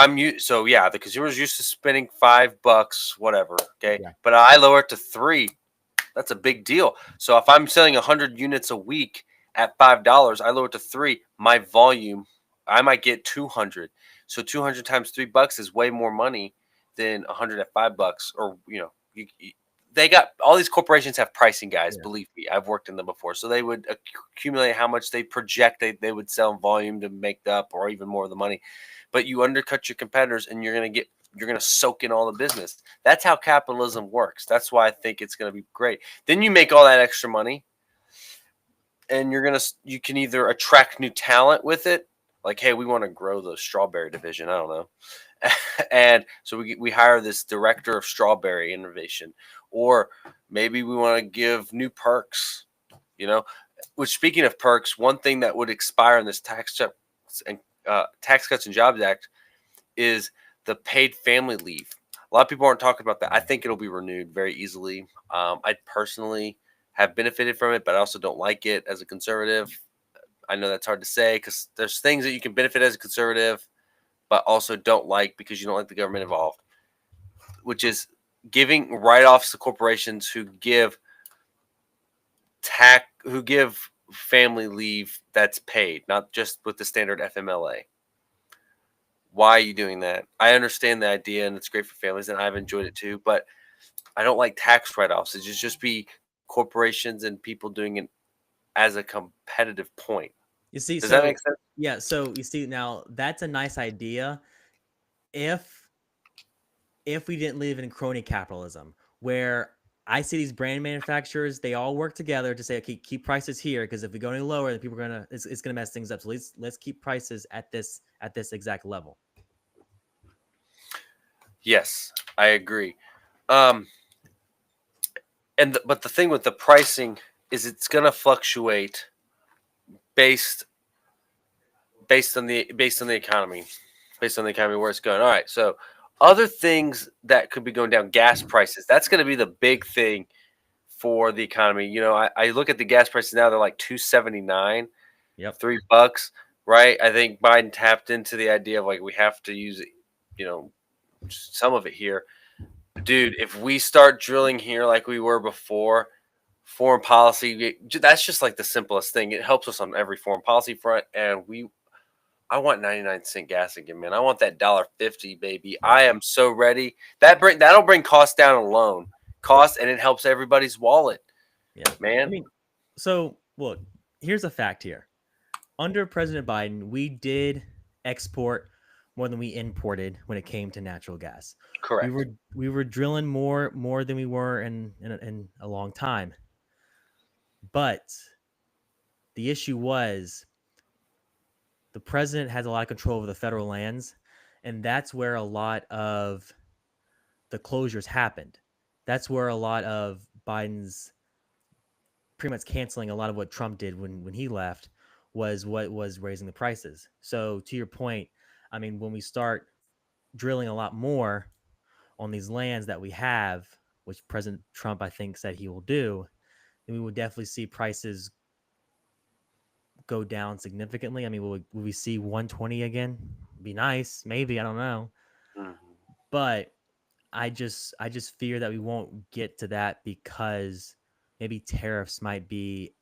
yeah, the consumer's used to spending $5, whatever. Okay, Yeah. but I lower it to 3. That's a big deal. So if I'm selling 100 units a week at $5, I lower it to 3. My volume, I might get 200. So 200 times $3 is way more money than 100 at $5. Or they got all these corporations have pricing guys. Yeah. Believe me, I've worked in them before. So they would accumulate how much they project they would sell in volume to make up or even more of the money. But you undercut your competitors, and you're going to soak in all the business. That's how capitalism works. That's why I think it's going to be great. Then you make all that extra money, and you can either attract new talent with it, like, hey, we want to grow the strawberry division. I don't know. And so we hire this director of strawberry innovation, or maybe we want to give new perks, which, speaking of perks, one thing that would expire in this Tax Cuts and Jobs Act is the paid family leave. A lot of people aren't talking about that. I think it'll be renewed very easily. I personally have benefited from it, but I also don't like it as a conservative. I know that's hard to say because there's things that you can benefit as a conservative, but also don't like because you don't like the government involved, which is giving write-offs to corporations who give family leave that's paid, not just with the standard FMLA. Why are you doing that? I understand the idea and it's great for families and I've enjoyed it too, but I don't like tax write-offs. It should just be corporations and people doing it as a competitive point. You see, Does that so make sense? yeah, so you see now that's a nice idea if we didn't live in crony capitalism where I see these brand manufacturers, they all work together to say, okay, keep prices here because if we go any lower, then people are gonna it's gonna mess things up. So let's keep prices at this exact level. Yes, I agree. Um, but the thing with the pricing is it's going to fluctuate based on the economy, where it's going. All right, so other things that could be going down, gas prices. That's going to be the big thing for the economy. You know, I look at the gas prices now; they're like $2.79, Yep. $3, right? I think Biden tapped into the idea of like we have to use, you know, some of it here. Dude, if we start drilling here like we were before, foreign policy, that's just like the simplest thing. It helps us on every foreign policy front. And I want 99-cent gas again, man. I want that $1.50, baby. I am so ready. That'll bring costs down alone. And it helps everybody's wallet. Yeah. Man. I mean, so look, here's a fact here. Under President Biden, we did export more than we imported when it came to natural gas. Correct. We were drilling more than we were in a long time. But the issue was the president has a lot of control over the federal lands, and that's where a lot of the closures happened. That's where a lot of Biden's pretty much canceling a lot of what Trump did when he left was what was raising the prices. So to your point, I mean, when we start drilling a lot more on these lands that we have, which President Trump, I think, said he will do, then we will definitely see prices go down significantly. I mean, will we see 120 again? Be nice, maybe. I don't know, Mm-hmm. but I just fear that we won't get to that because maybe tariffs might be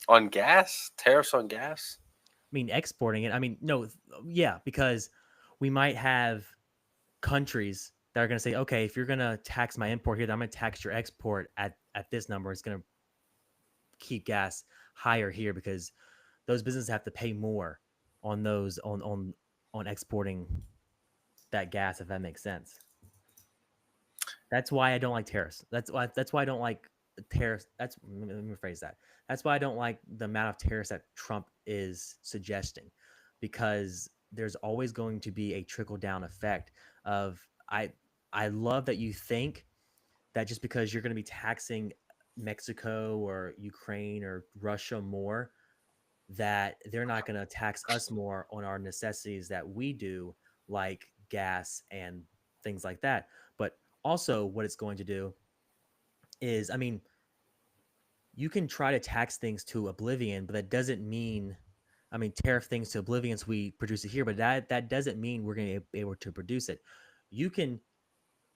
on gas, tariffs on gas. I mean, exporting it. I mean, no, yeah, because we might have countries that are going to say, okay, if you're going to tax my import here, then I'm going to tax your export at this number. It's going to keep gas higher here because those businesses have to pay more on those on exporting that gas, if that makes sense. That's why I don't like tariffs. That's why I don't like tariffs. Let me rephrase that. That's why I don't like the amount of tariffs that Trump is suggesting, because there's always going to be a trickle down effect of I love that you think that just because you're going to be taxing Mexico or Ukraine or Russia more, that they're not going to tax us more on our necessities that we do, like gas and things like that. But also, what it's going to do is, I mean, you can try to tax things to oblivion, but that doesn't mean, I mean, tariff things to oblivion so we produce it here, but that doesn't mean we're going to be able to produce it. You can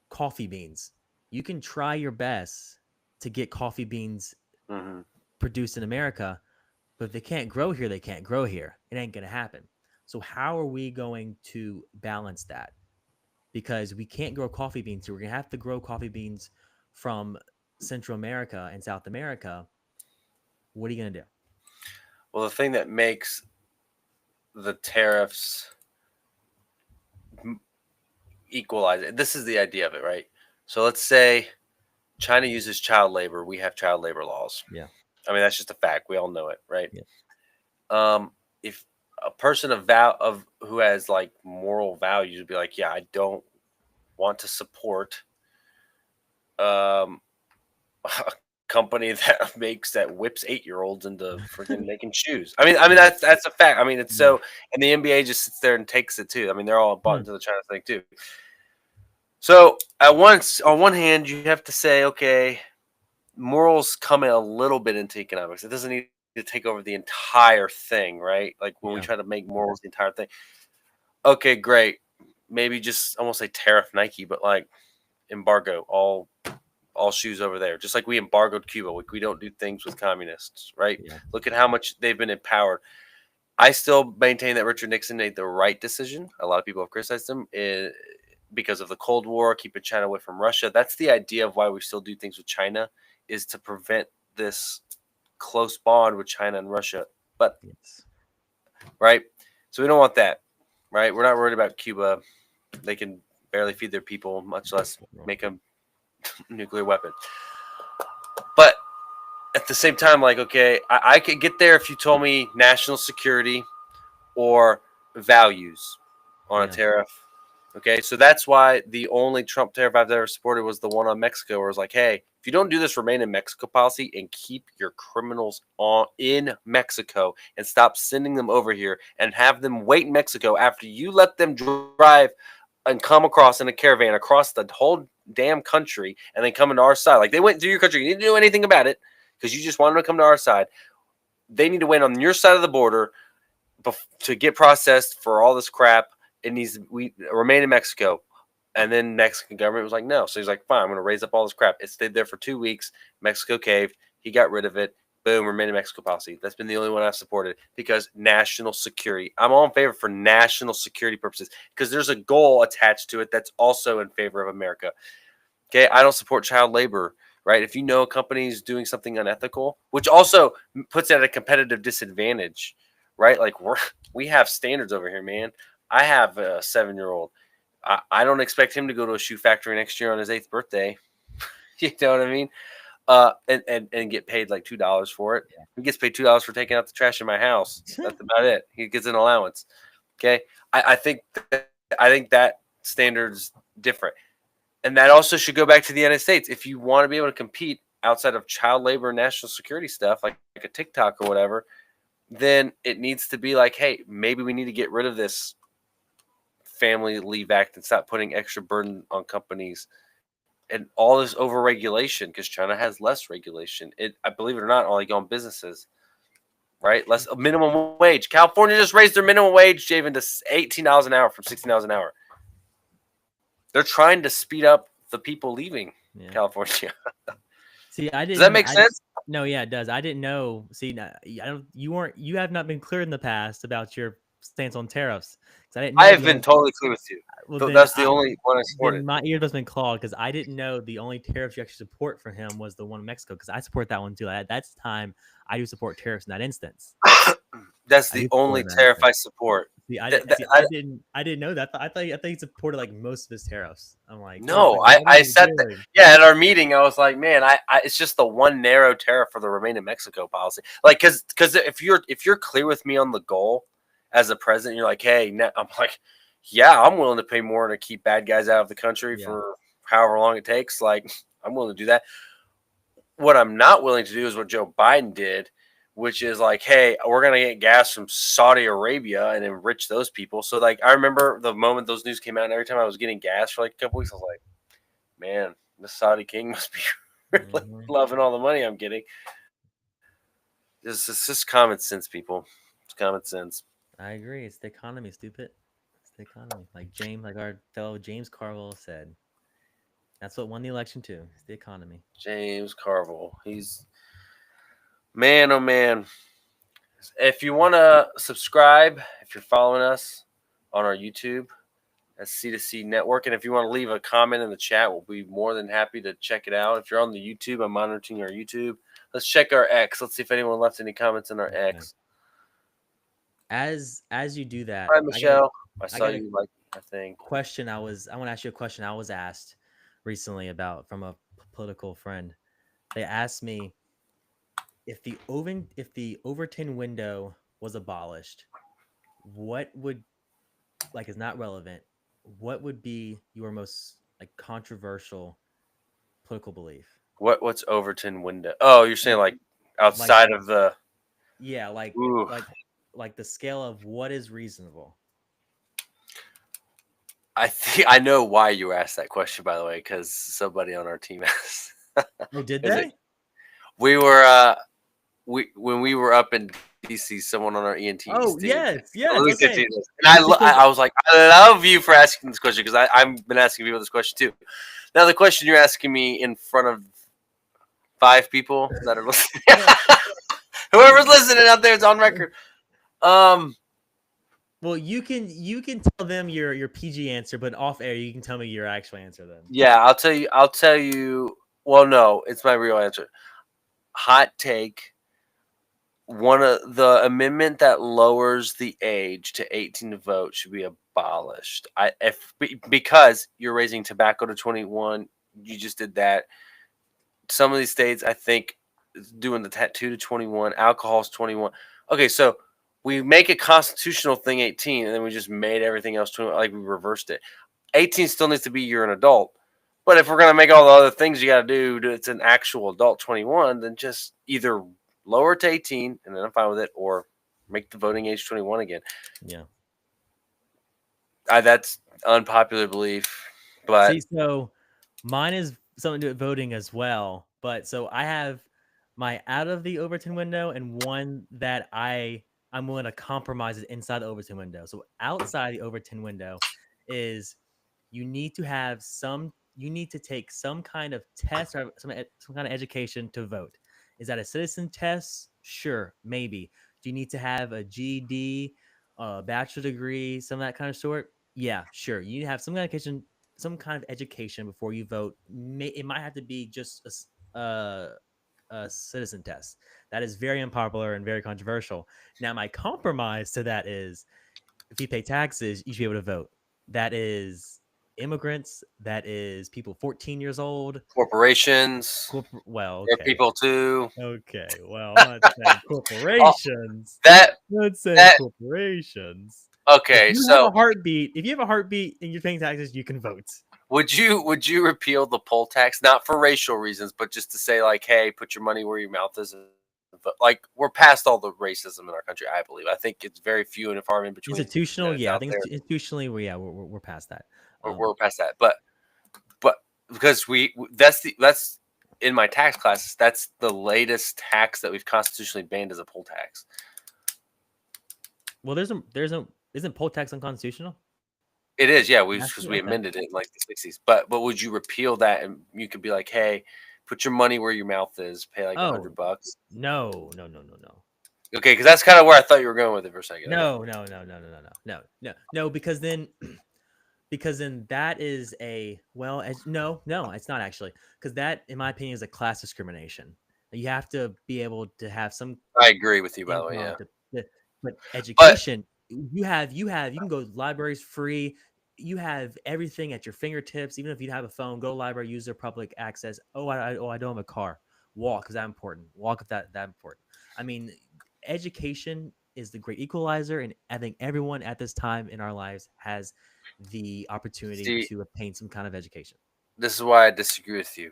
coffee beans. You can try your best to get coffee beans produced in America, but if they can't grow here, they can't grow here. It ain't going to happen. So how are we going to balance that? Because we can't grow coffee beans here. We're going to have to grow coffee beans from Central America and South America. What are you going to do? Well, the thing that makes the tariffs equalize it, this is the idea of it, right? So let's say China uses child labor. We have child labor laws. Yeah. I mean, that's just a fact. We all know it, right? Yeah. If a person who has like moral values would be like, yeah, I don't want to support a company that whips 8-year-olds into freaking making shoes. I mean that's a fact. I mean, it's so, and the NBA just sits there and takes it too. I mean, they're all bought into the China thing too. So on one hand, you have to say, okay, morals come a little bit into economics. It doesn't need to take over the entire thing, right? Like when we Yeah. try to make more with the entire thing. Okay, great. Maybe just I won't say tariff Nike, but like embargo all shoes over there. Just like we embargoed Cuba. We don't do things with communists, right? Yeah. Look at how much they've been empowered. I still maintain that Richard Nixon made the right decision. A lot of people have criticized him because of the Cold War, keeping China away from Russia. That's the idea of why we still do things with China, is to prevent this close bond with China and Russia. But Yes. right, so we don't want that, right? We're not worried about Cuba. They can barely feed their people, much less make a nuclear weapon. But at the same time, like, okay, I could get there if you told me national security or values on a Yeah. tariff. Okay, so that's why the only Trump tariff I've ever supported was the one on Mexico, where it was like, hey, if you don't do this remain in Mexico policy and keep your criminals in Mexico and stop sending them over here and have them wait in Mexico after you let them drive and come across in a caravan across the whole damn country and then come into our side. Like they went through your country. You didn't do anything about it because you just wanted them to come to our side. They need to wait on your side of the border to get processed for all this crap. It needs we remain in Mexico. And then Mexican government was like, no. So he's like, fine, I'm going to raise up all this crap. It stayed there for 2 weeks. Mexico caved. He got rid of it. Boom, remain in Mexico policy. That's been the only one I've supported because national security. I'm all in favor for national security purposes because there's a goal attached to it that's also in favor of America. Okay, I don't support child labor, right? If you know a company is doing something unethical, which also puts it at a competitive disadvantage, right? Like we have standards over here, man. I have a 7-year-old. I don't expect him to go to a shoe factory next year on his 8th birthday. You know what I mean? And get paid like $2 for it. Yeah. He gets paid $2 for taking out the trash in my house. That's about it. He gets an allowance. Okay, I think that standard's different, and that also should go back to the United States. If you want to be able to compete outside of child labor and national security stuff, like a TikTok or whatever, then it needs to be like, hey, maybe we need to get rid of this Family Leave Act and stop putting extra burden on companies and all this overregulation because China has less regulation. I believe it or not, only on businesses, right? Less a minimum wage. California just raised their minimum wage, Javen, to $18 an hour from $16 an hour. They're trying to speed up the people leaving California. See, I didn't. Does that make sense? No, yeah, it does. I didn't know. See, I don't. You have not been clear in the past about your stance on tariffs. I didn't know I have been totally clear with you. Well, that's the only one I supported. Then my ear has been clawed because I didn't know the only tariffs you actually support for him was the one in Mexico because I support that one too. At that time, I do support tariffs in that instance. That's the only tariff I support. See, I didn't know that. I thought he supported like most of his tariffs. I'm like, no, I said that. Yeah, at our meeting, I was like, man, it's just the one narrow tariff for the Remain in Mexico policy. Like, because if you're clear with me on the goal as a president, you're like, hey, I'm like, yeah, I'm willing to pay more to keep bad guys out of the country for however long it takes. Like, I'm willing to do that. What I'm not willing to do is what Joe Biden did, which is like, hey, we're going to get gas from Saudi Arabia and enrich those people. So, like, I remember the moment those news came out, and every time I was getting gas for like a couple weeks, I was like, man, the Saudi king must be really loving all the money I'm getting. It's just common sense, people. It's common sense. I agree. It's the economy, stupid. It's the economy. Like our fellow James Carville said. That's what won the election too. It's the economy. James Carville. He's man, oh man. If you want to subscribe, if you're following us on our YouTube, that's C2C Network. And if you want to leave a comment in the chat, we'll be more than happy to check it out. If you're on the YouTube, I'm monitoring our YouTube. Let's check our X. Let's see if anyone left any comments in our X. As you do that, hi Michelle. I saw you like I think. I want to ask you a question I was asked recently about from a political friend. They asked me if the Overton window was abolished, what would is not relevant. What would be your most controversial political belief? What's Overton window? Oh, you're saying like outside of the like the scale of what is reasonable. I think I know why you asked that question, by the way, because somebody on our team asked. Oh, did they? We were when we were up in DC, someone on our ENTs Oh team, yes, yes. Louis said Okay. to this, and I, It's because I was like, I love you for asking this question because I've been asking people this question too. Now the question you're asking me in front of 5 people that are listening, whoever's listening out there, it's on record. well, you can tell them your PG answer, but off air you can tell me your actual answer then. Yeah, I'll tell you. I'll tell you. Well, no, it's my real answer. Hot take. One of the amendment that lowers the age to 18 to vote should be abolished. Because you're raising tobacco to 21, you just did that. Some of these states, I think, is doing the tattoo to 21, alcohol's 21. Okay, so we make a constitutional thing 18, and then we just made everything else 21, like we reversed it. 18 still needs to be you're an adult. But if we're gonna make all the other things you got to do, it's an actual adult 21, then just either lower it to 18, and then I'm fine with it, or make the voting age 21 again. Yeah. That's unpopular belief, but See, so mine is something to do with voting as well. But so I have my out of the Overton window and one that I'm willing to compromise it inside the Overton window. So outside the Overton window is you need to take some kind of test or some kind of education to vote. Is that a citizen test? Sure, maybe. Do you need to have a GED, a bachelor degree, some of that kind of sort? Yeah, sure. You need to have some kind of education before you vote. It might have to be just a citizen test. That is very unpopular and very controversial. Now, my compromise to that is if you pay taxes, you should be able to vote. That is immigrants. That is people 14 years old. corporations, Well, they're okay. people too. Okay. Well, I'm not saying corporations. That Not saying that corporations. okay. So If you have a heartbeat and you're paying taxes, you can vote. would you repeal the poll tax, not for racial reasons, but just to say like, hey, put your money where your mouth is? But like we're past all the racism in our country, I believe. I think it's very few and far in between. Institutional, yeah. I Out think there. institutionally, we're past that. We're past that. But because that's in my tax classes, that's the latest tax that we've constitutionally banned as a poll tax. Well, isn't poll tax unconstitutional? It is, yeah. Because we Okay. amended it in like the 60s. But would you repeal that and you could be like, hey, put your money where your mouth is, pay like $100. No. Okay, because that's kind of where I thought you were going with it for a second. No, because then that is no, it's not actually, because that, in my opinion, is a class discrimination. You have to be able to have some I agree with you, by the way. Yeah, but education, you can go to libraries free. You have everything at your fingertips. Even if you have a phone, go to library, use their public access. I don't have a car. Walk, is that important? Walk, if that important. I mean, education is the great equalizer, and I think everyone at this time in our lives has the opportunity to obtain some kind of education. This is why I disagree with you,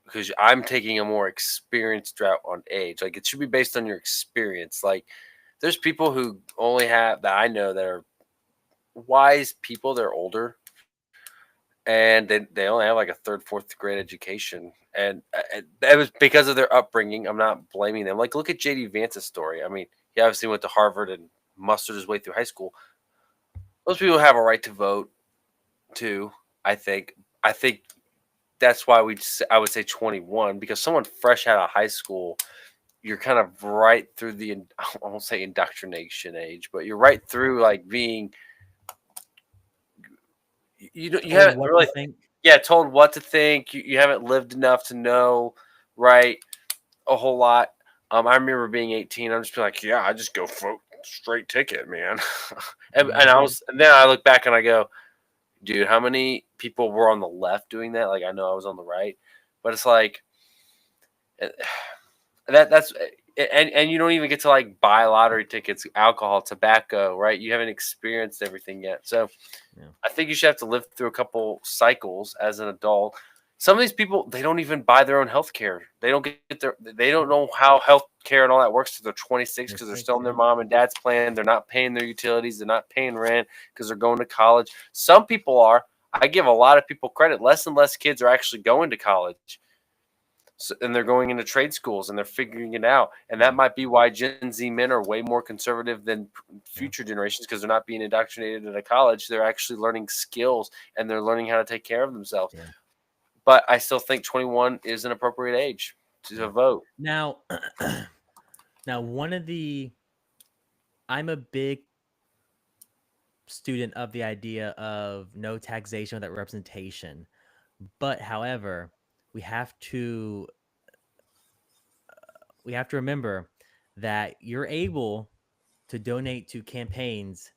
because I'm taking a more experienced route on age. Like it should be based on your experience. Like there's people who only have that I know that are wise people. They're older, and they only have like a third, fourth grade education, and that was because of their upbringing. I'm not blaming them. Like look at JD Vance's story. I mean, he obviously went to Harvard and mustered his way through high school. Those people have a right to vote too. I think that's why I would say 21, because someone fresh out of high school, you're kind of right through the I won't say indoctrination age, but you're right through like being you haven't really told what to think. You haven't lived enough to know right a whole lot. I remember being 18. I'm just like, yeah, I just go vote straight ticket, man. and then I look back and I go, dude, how many people were on the left doing that? Like I know I was on the right, but it's like that's and you don't even get to like buy lottery tickets, alcohol, tobacco, right? You haven't experienced everything yet. So I think you should have to live through a couple cycles as an adult. Some of these people, they don't even buy their own health care. They don't they don't know how health care and all that works till they're 26 because they're still on their mom and dad's plan. They're not paying their utilities. They're not paying rent because they're going to college. Some people are. I give a lot of people credit. Less and less kids are actually going to college. So, and they're going into trade schools and they're figuring it out. And that might be why Gen Z men are way more conservative than future generations, because they're not being indoctrinated at a college. They're actually learning skills and they're learning how to take care of themselves. Yeah. But I still think 21 is an appropriate age to vote. Now, I'm a big student of the idea of no taxation without representation. But however, we have to remember that you're able to donate to campaigns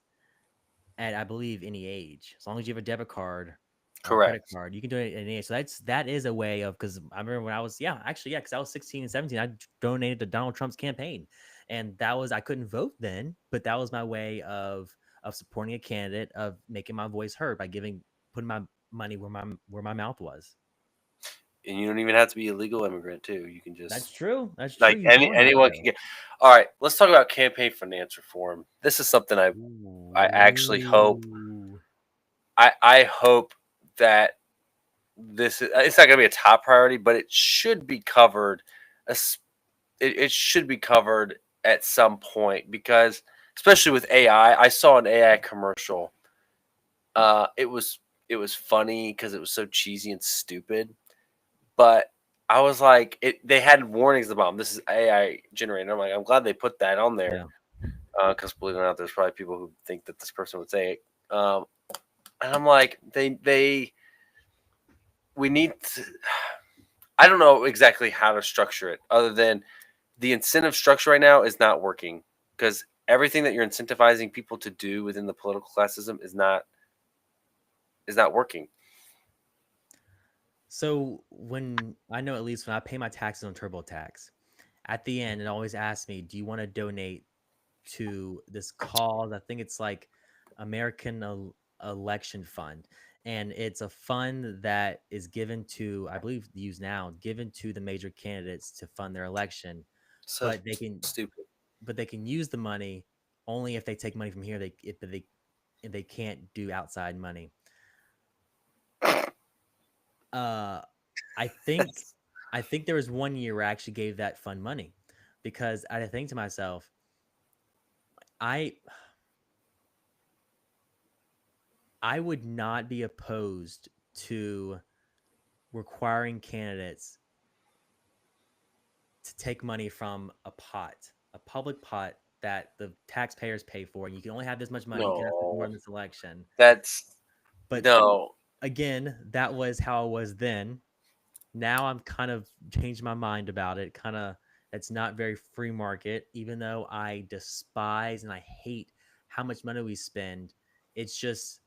at, I believe, any age, as long as you have a debit card or a credit Correct. card, you can donate at any age. So that is a way of, because I remember when I was because I was 16 and 17, I donated to Donald Trump's campaign, and I couldn't vote then, but that was my way of supporting a candidate, of making my voice heard by putting my money where my mouth was. And you don't even have to be a legal immigrant too. You can That's just true. That's true. like You don't have anyone to. can get. All right, let's talk about campaign finance reform. This is something I actually hope. Ooh. I hope that this is, it's not going to be a top priority, but it should be covered. It should be covered at some point, because especially with AI, I saw an AI commercial. It was funny because it was so cheesy and stupid, but I was like, they had warnings about them. This is AI generated. I'm like, I'm glad they put that on there, because believe it or not, there's probably people who think that this person would say it. And I'm like, we need to, I don't know exactly how to structure it, other than the incentive structure right now is not working, because everything that you're incentivizing people to do within the political class system is not working. So I know, at least when I pay my taxes on TurboTax, at the end it always asks me, "Do you want to donate to this cause?" I think it's like American Election Fund, and it's a fund that is given to, I believe, used now, given to the major candidates to fund their election, So but stupid. they can use the money only if they take money from here. If they can't do outside money. Uh, I think there was one year where I actually gave that fund money, because I think to myself, I would not be opposed to requiring candidates to take money from a public pot that the taxpayers pay for. You can only have this much money. You cannot spend more No, in this election. that's But no. again, that was how I was then. Now I'm kind of changed my mind about it. Kind of, it's not very free market, even though I despise and I hate how much money we spend. It's just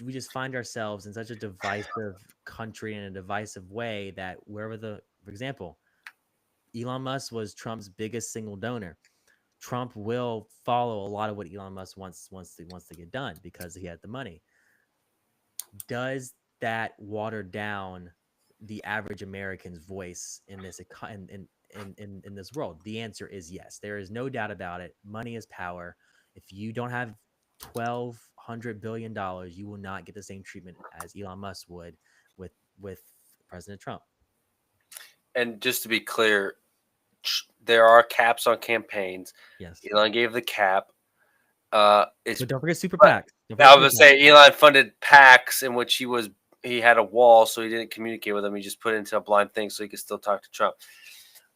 we just find ourselves in such a divisive country, in a divisive way, that for example, Elon Musk was Trump's biggest single donor. Trump will follow a lot of what Elon Musk wants to get done because he had the money. Does that water down the average American's voice in this in this world? The answer is yes. There is no doubt about it. Money is power. If you don't have $1,200 billion, you will not get the same treatment as Elon Musk would with President Trump. And just to be clear, there are caps on campaigns. Yes. Elon gave the cap. It's, But don't forget super but PACs. I was gonna say Elon funded PACs in which he had a wall, so he didn't communicate with them. He just put it into a blind thing so he could still talk to Trump.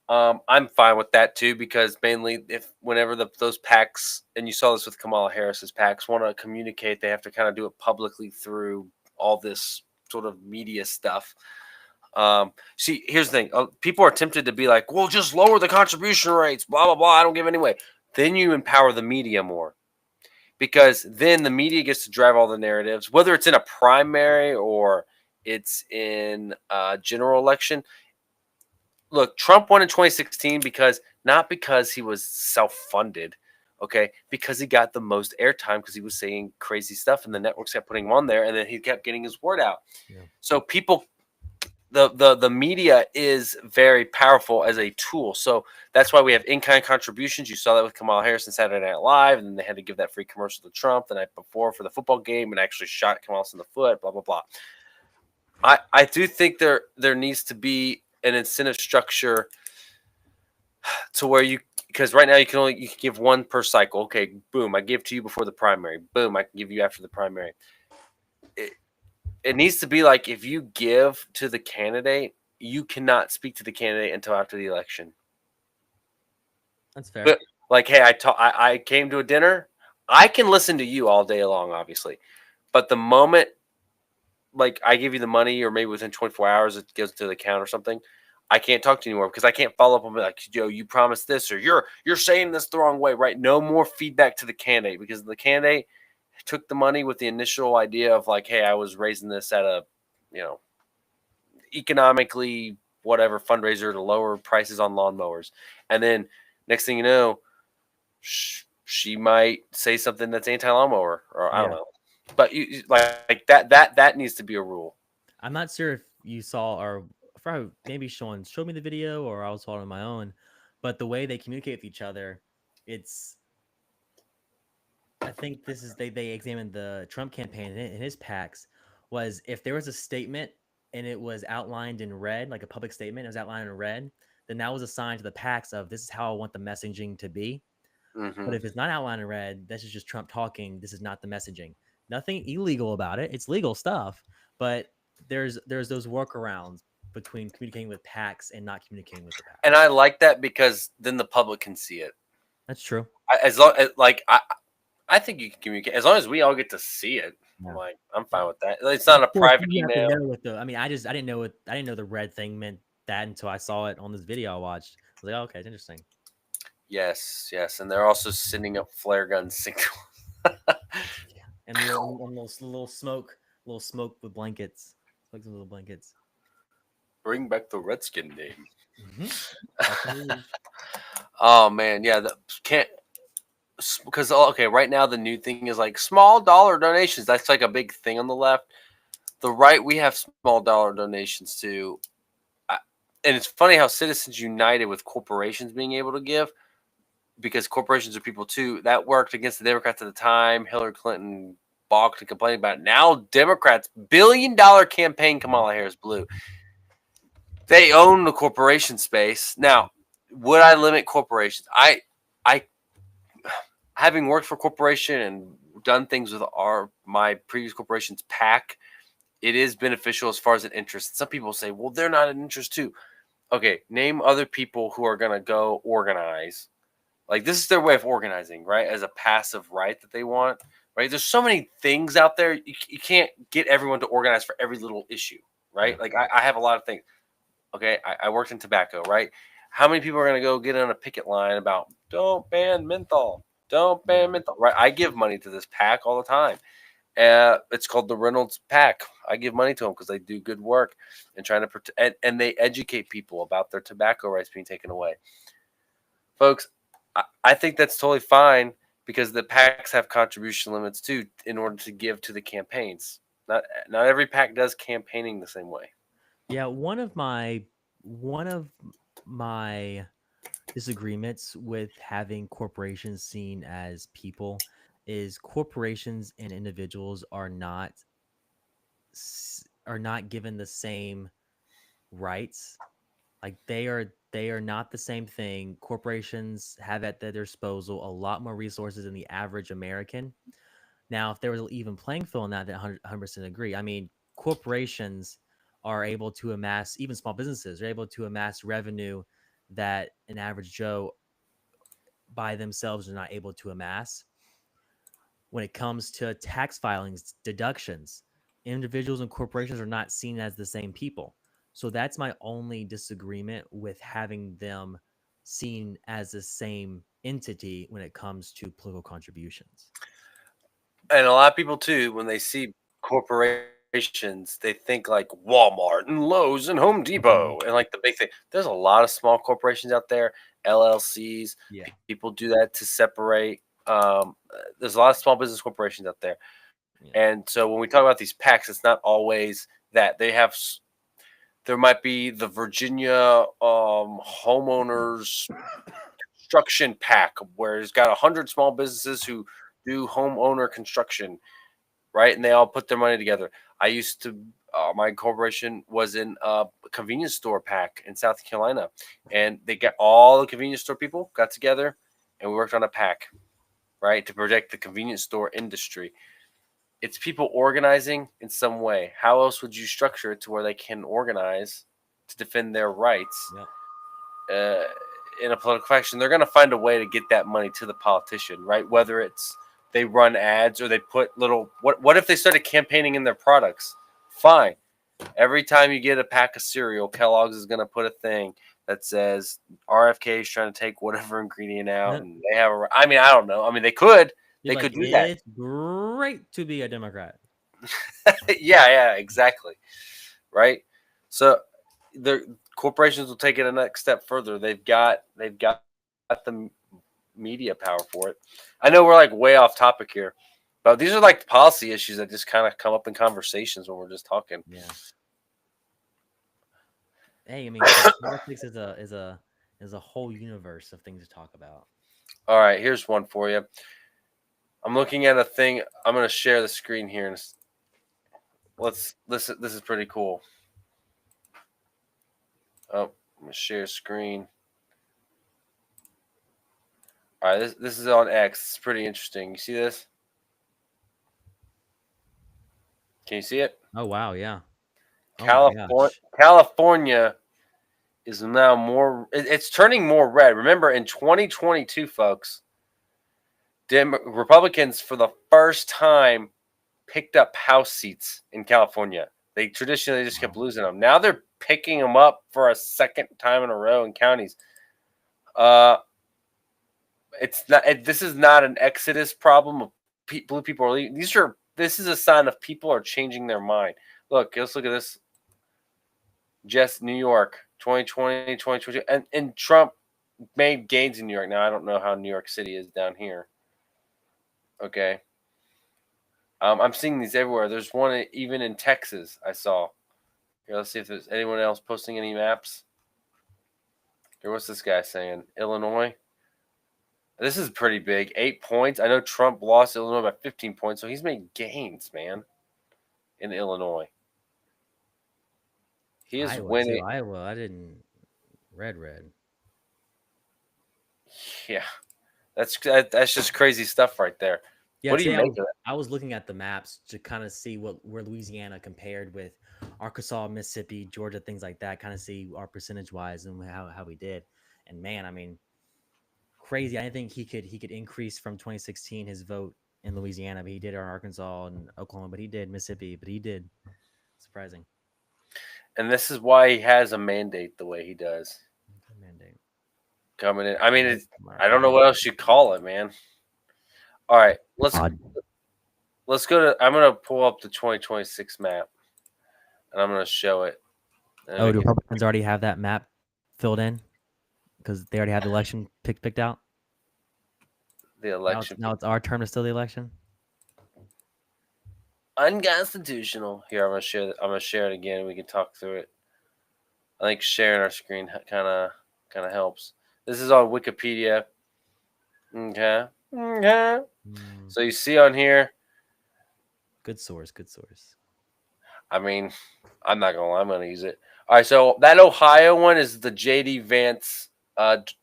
I'm fine with that too, because mainly whenever those PACs, and you saw this with Kamala Harris's PACs, want to communicate, they have to kind of do it publicly through all this sort of media stuff. See, here's the thing: people are tempted to be like, "Well, just lower the contribution rates, blah blah blah." I don't give any way. Then you empower the media more, because then the media gets to drive all the narratives, whether it's in a primary or it's in a general election. Look, Trump won in 2016 not because he was self-funded, okay, because he got the most airtime because he was saying crazy stuff and the networks kept putting him on there, and then he kept getting his word out. Yeah. So people, the media is very powerful as a tool. So that's why we have in-kind contributions. You saw that with Kamala Harris and Saturday Night Live, and then they had to give that free commercial to Trump the night before for the football game and actually shot Kamala in the foot, blah, blah, blah. I do think there needs to be an incentive structure to where because right now you can give one per cycle. Okay, boom, I give to you before the primary. Boom, I can give you after the primary. It needs to be like if you give to the candidate, you cannot speak to the candidate until after the election. That's fair. But like, hey, I came to a dinner. I can listen to you all day long, obviously, but the moment like I give you the money, or maybe within 24 hours it goes to the account or something, I can't talk to you anymore because I can't follow up on like, yo, you promised this, or you're saying this the wrong way, right? No more feedback to the candidate because the candidate took the money with the initial idea of like, hey, I was raising this at a, economically whatever fundraiser to lower prices on lawnmowers, and then next thing you know, she might say something that's anti-lawnmower, or I don't know. But like that needs to be a rule. I'm not sure if you saw or probably maybe Sean showed me the video or I was following my own, but the way they communicate with each other, I think this is they examined the Trump campaign and his PACs was if there was a statement and it was outlined in red, like a public statement, it was outlined in red, then that was a sign to the PACs of this is how I want the messaging to be. Mm-hmm. But if it's not outlined in red, this is just Trump talking. This is not the messaging. Nothing illegal about it. It's legal stuff, but there's those workarounds between communicating with PACs and not communicating with the PACs. And I like that because then the public can see it. That's true. As long as I think you can communicate as long as we all get to see it. Yeah. Like I'm fine with that. It's not a private email. I mean, I didn't know the red thing meant that until I saw it on this video I watched. I was like, oh, okay, it's interesting. Yes, and they're also sending up flare gun signals. And little smoke with blankets. Like some little blankets. Bring back the Redskin name. Mm-hmm. Oh man, yeah, because okay, right now the new thing is like small dollar donations. That's like a big thing on the left. The right, we have small dollar donations too. And it's funny how Citizens United with corporations being able to give, because corporations are people too. That worked against the Democrats at the time. Hillary Clinton balked and complained about it. Now Democrats, $1 billion campaign Kamala Harris Blue. They own the corporation space. Now, would I limit corporations? I having worked for a corporation and done things with my previous corporation's PAC, it is beneficial as far as an interest. Some people say, well, they're not an interest too. Okay, name other people who are going to go organize. Like this is their way of organizing, right? As a passive right that they want, right? There's so many things out there. You can't get everyone to organize for every little issue, right? Like I have a lot of things. Okay, I worked in tobacco, right? How many people are going to go get on a picket line about don't ban menthol? Don't ban menthol, right? I give money to this PAC all the time. It's called the Reynolds PAC. I give money to them because they do good work and trying to protect, and they educate people about their tobacco rights being taken away. Folks, I think that's totally fine because the PACs have contribution limits too in order to give to the campaigns. Not every PAC does campaigning the same way. Yeah, one of my disagreements with having corporations seen as people is corporations and individuals are not given the same rights. Like they are not the same thing. Corporations have at their disposal a lot more resources than the average American. Now, if there was an even playing field on that, then 100% agree. I mean, corporations are able to amass, even small businesses are able to amass revenue that an average Joe by themselves are not able to amass. When it comes to tax filings, deductions, individuals and corporations are not seen as the same people. So that's my only disagreement with having them seen as the same entity when it comes to political contributions. And a lot of people too, when they see corporations, they think like Walmart and Lowe's and Home Depot and like the big thing. There's a lot of small corporations out there, LLCs. Yeah. People do that to separate. There's a lot of small business corporations out there. Yeah. And so when we talk about these PACs, it's not always that they have. There might be the Virginia homeowners construction PAC where it's got 100 small businesses who do homeowner construction, right? And they all put their money together. I used to my corporation was in a convenience store pack in South Carolina, and they got all the convenience store people got together, and we worked on a pack, right, to protect the convenience store industry. It's people organizing in some way. How else would you structure it to where they can organize to defend their rights Yep. in a political faction? They're going to find a way to get that money to the politician, right? Whether it's they run ads or they put little. What if they started campaigning in their products? Fine. Every time you get a pack of cereal, Kellogg's is going to put a thing that says RFK is trying to take whatever ingredient out, Yep. and they have a. I mean, I don't know. I mean, they could. You're They like, could do that. it's great to be a Democrat. Yeah, exactly. Right. So the corporations will take it a next step further. They've got the media power for it. I know we're like way off topic here, but these are like policy issues that just kind of come up in conversations when we're just talking. Yeah. Hey, I mean, politics is a whole universe of things to talk about. All right, here's one for you. I'm looking at a thing. I'm going to share the screen here, and let's listen. This is pretty cool. Oh, I'm going to share screen. All right, this is on X. It's pretty interesting. You see this? Can you see it? Oh wow, yeah. Oh my gosh. California is now more. It's turning more red. Remember, in 2022, folks, Republicans for the first time picked up House seats in California. They traditionally just kept losing them. Now they're picking them up for a second time in a row in counties. It's not. This is not an exodus problem of blue people are leaving. This is a sign of people are changing their mind. Look, let's look at this. Just New York, 2020, 2022. And Trump made gains in New York. Now, I don't know how New York City is down here. Okay. I'm seeing these everywhere. There's one even in Texas I saw. Here, let's see if there's anyone else posting any maps. Here, what's this guy saying? Illinois. This is pretty big. 8 points. I know Trump lost Illinois by 15 points, so he's made gains, man, in Illinois. He is winning. Too. Iowa. I didn't red. Yeah, that's just crazy stuff right there. Yeah, What do you make of that? I was looking at the maps to kind of see where Louisiana compared with Arkansas, Mississippi, Georgia, things like that. Kind of see our percentage wise and how we did. And man, I mean, crazy. I didn't think he could increase from 2016 his vote in Louisiana, but he did on Arkansas and Oklahoma, but he did Mississippi, but he did. Surprising. And this is why he has a mandate the way he does. Mandate coming in. I mean, I don't know what else you call it, man. All right, let's go to. I'm gonna pull up the 2026 map, and I'm gonna show it. Oh, do Republicans already have that map filled in? Because they already have the election picked out. The election. Now it's our term to steal the election. Unconstitutional. Here, I'm gonna share it again. We can talk through it. I think sharing our screen kind of helps. This is on Wikipedia. Okay. So you see on here. Good source. I mean, I'm not gonna lie. I'm gonna use it. All right. So that Ohio one is the J.D. Vance.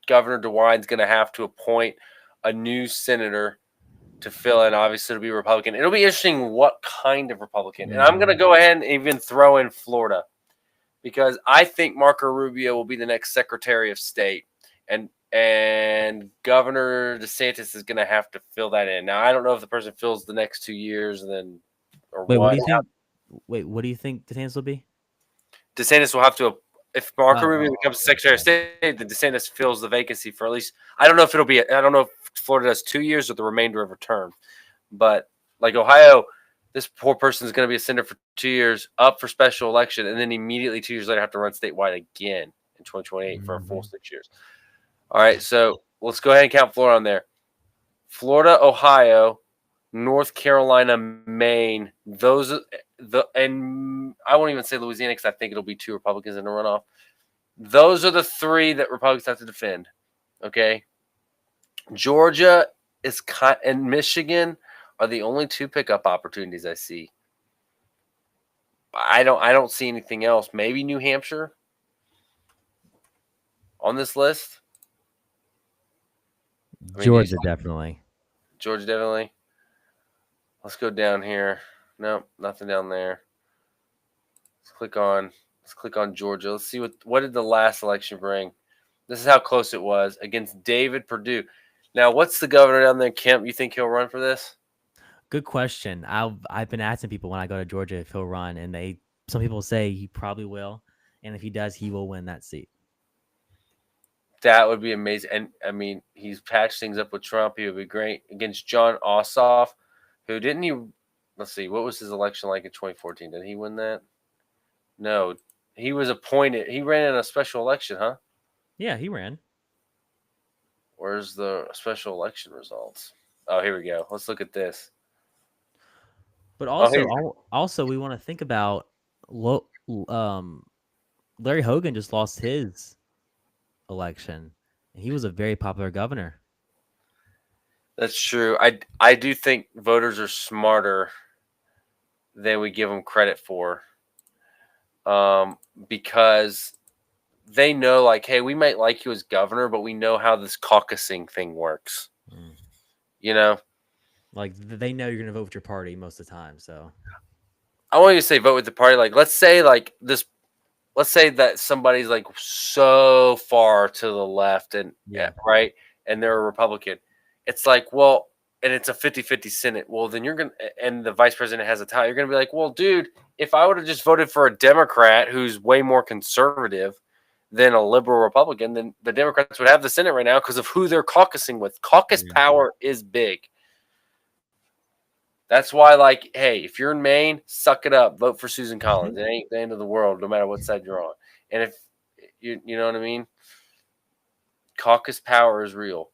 Governor DeWine's gonna have to appoint a new senator to fill in. Obviously, it'll be Republican. It'll be interesting what kind of Republican. And I'm gonna go ahead and even throw in Florida, because I think Marco Rubio will be the next Secretary of State, and Governor DeSantis is going to have to fill that in. Now, I don't know if the person fills the next 2 years, and then or what what. Do you think? Wait, what do you think DeSantis will be? DeSantis will have to, if Marco Rubio becomes Secretary of State, then DeSantis fills the vacancy for at least. I don't know if it'll be. I don't know if Florida does 2 years or the remainder of a term, but like Ohio. This poor person is going to be a senator for 2 years, up for special election, and then immediately 2 years later have to run statewide again in 2028 for a full 6 years. All right, so let's go ahead and count Florida on there. Florida, Ohio, North Carolina, Maine. And I won't even say Louisiana because I think it'll be 2 Republicans in a runoff. Those are the 3 that Republicans have to defend. Okay, Georgia and Michigan are the only 2 pickup opportunities I see. I don't see anything else. Maybe New Hampshire on this list. I mean, Georgia definitely. Georgia definitely. Let's go down here. Nope, nothing down there. Let's click on Georgia. Let's see what did the last election bring. This is how close it was against David Perdue. Now, what's the governor down there, Kemp? You think he'll run for this? Good question. I've been asking people when I go to Georgia if he'll run, and some people say he probably will, and if he does, he will win that seat. That would be amazing. And I mean, he's patched things up with Trump. He would be great against John Ossoff, who didn't he? Let's see, what was his election like in 2014? Did he win that? No, he was appointed. He ran in a special election, huh? Yeah, he ran. Where's the special election results? Oh, here we go. Let's look at this. But here also we want to think about Larry Hogan just lost his election, and he was a very popular governor. That's true. I do think voters are smarter than we give them credit for, because they know, like, hey, we might like you as governor, but we know how this caucusing thing works. Mm. You know, Like they know you're gonna vote with your party most of the time. So I want you to say vote with the party. Like, let's say that somebody's like so far to the left and right, and they're a Republican. It's like, well, and it's a 50-50 Senate. Well, then and the vice president has a tie. You're gonna be like, well, dude, if I would have just voted for a Democrat who's way more conservative than a liberal Republican, then the Democrats would have the Senate right now because of who they're caucusing with. Caucus power is big. That's why, like, hey, if you're in Maine, suck it up. Vote for Susan Collins. It ain't the end of the world, no matter what side you're on. And if you know what I mean, caucus power is real.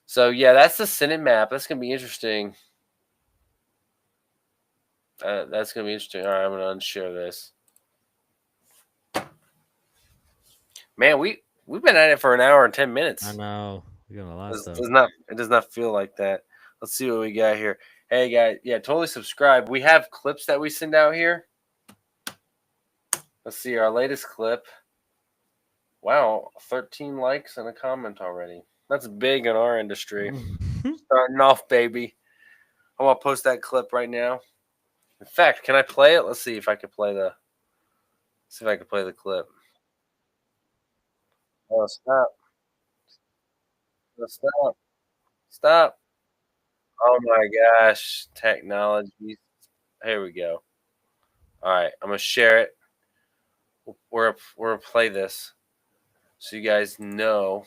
So yeah, that's the Senate map. That's gonna be interesting. That's gonna be interesting. All right, I'm gonna unshare this. Man, we've been at it for an hour and 10 minutes. I know we're doing a lot of stuff. It does not feel like that. Let's see what we got here. Hey guys, yeah, totally subscribe. We have clips that we send out here. Let's see our latest clip. Wow, 13 likes and a comment already. That's big in our industry. Starting off, baby. I'm gonna post that clip right now. In fact, can I play it? Let's see if I can play the. See if I can play the clip. Oh, stop! Oh, stop! Stop! Oh my gosh, technology. Here we go. All right, I'm gonna share it. We're gonna play this, so you guys know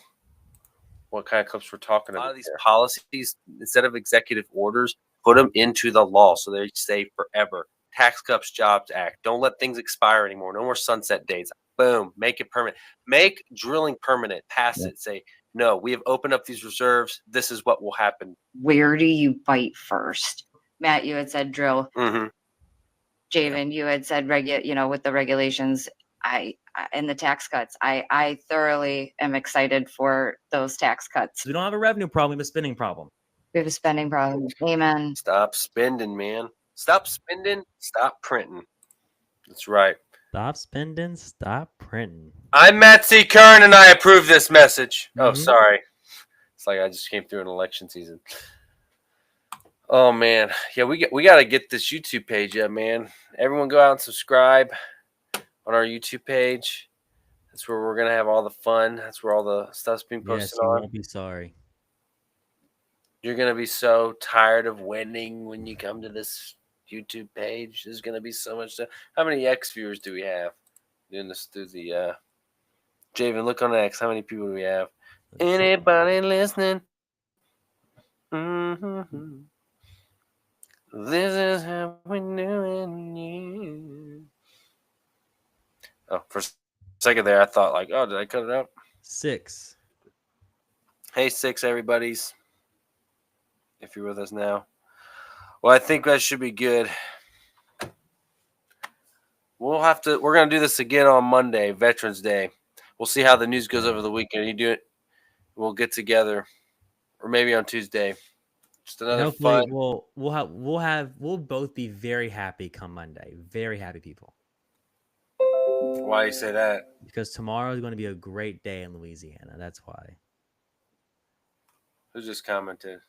what kind of clips we're talking about. A lot of these policies, instead of executive orders, put them into the law so they stay forever. Tax Cuts Jobs Act. Don't let things expire anymore. No more sunset dates. Boom. Make it permanent. Make drilling permanent. Pass it. Say, no, we have opened up these reserves. This is what will happen. Where do you bite first? Matt, you had said drill. Mm-hmm. Javen, you had said with the regulations, and the tax cuts. I thoroughly am excited for those tax cuts. We don't have a revenue problem, we have a spending problem. We have a spending problem. Amen. Stop spending, man. Stop spending. Stop printing. That's right. Stop spending. Stop printing. I'm Matt C. Kern, and I approve this message. Oh, sorry. It's like I just came through an election season. Oh man, yeah, we got to get this YouTube page up, man. Everyone, go out and subscribe on our YouTube page. That's where we're gonna have all the fun. That's where all the stuff's being posted on. You won't be sorry. You're gonna be so tired of winning when you come to this YouTube page. There's gonna be so much stuff. How many X viewers do we have doing this through the Javen? Look on X. How many people do we have? Anybody listening? Mm-hmm. This is how we doing you. Oh, for a second there, I thought like, oh, did I cut it out? 6. Hey, 6 everybody's. If you're with us now. Well, I think that should be good. We're going to do this again on Monday, Veterans Day. We'll see how the news goes over the weekend. You do it. We'll get together. Or maybe on Tuesday. Just another fun. We'll both be very happy come Monday. Very happy people. Why you say that? Because tomorrow is going to be a great day in Louisiana. That's why. Who just commented?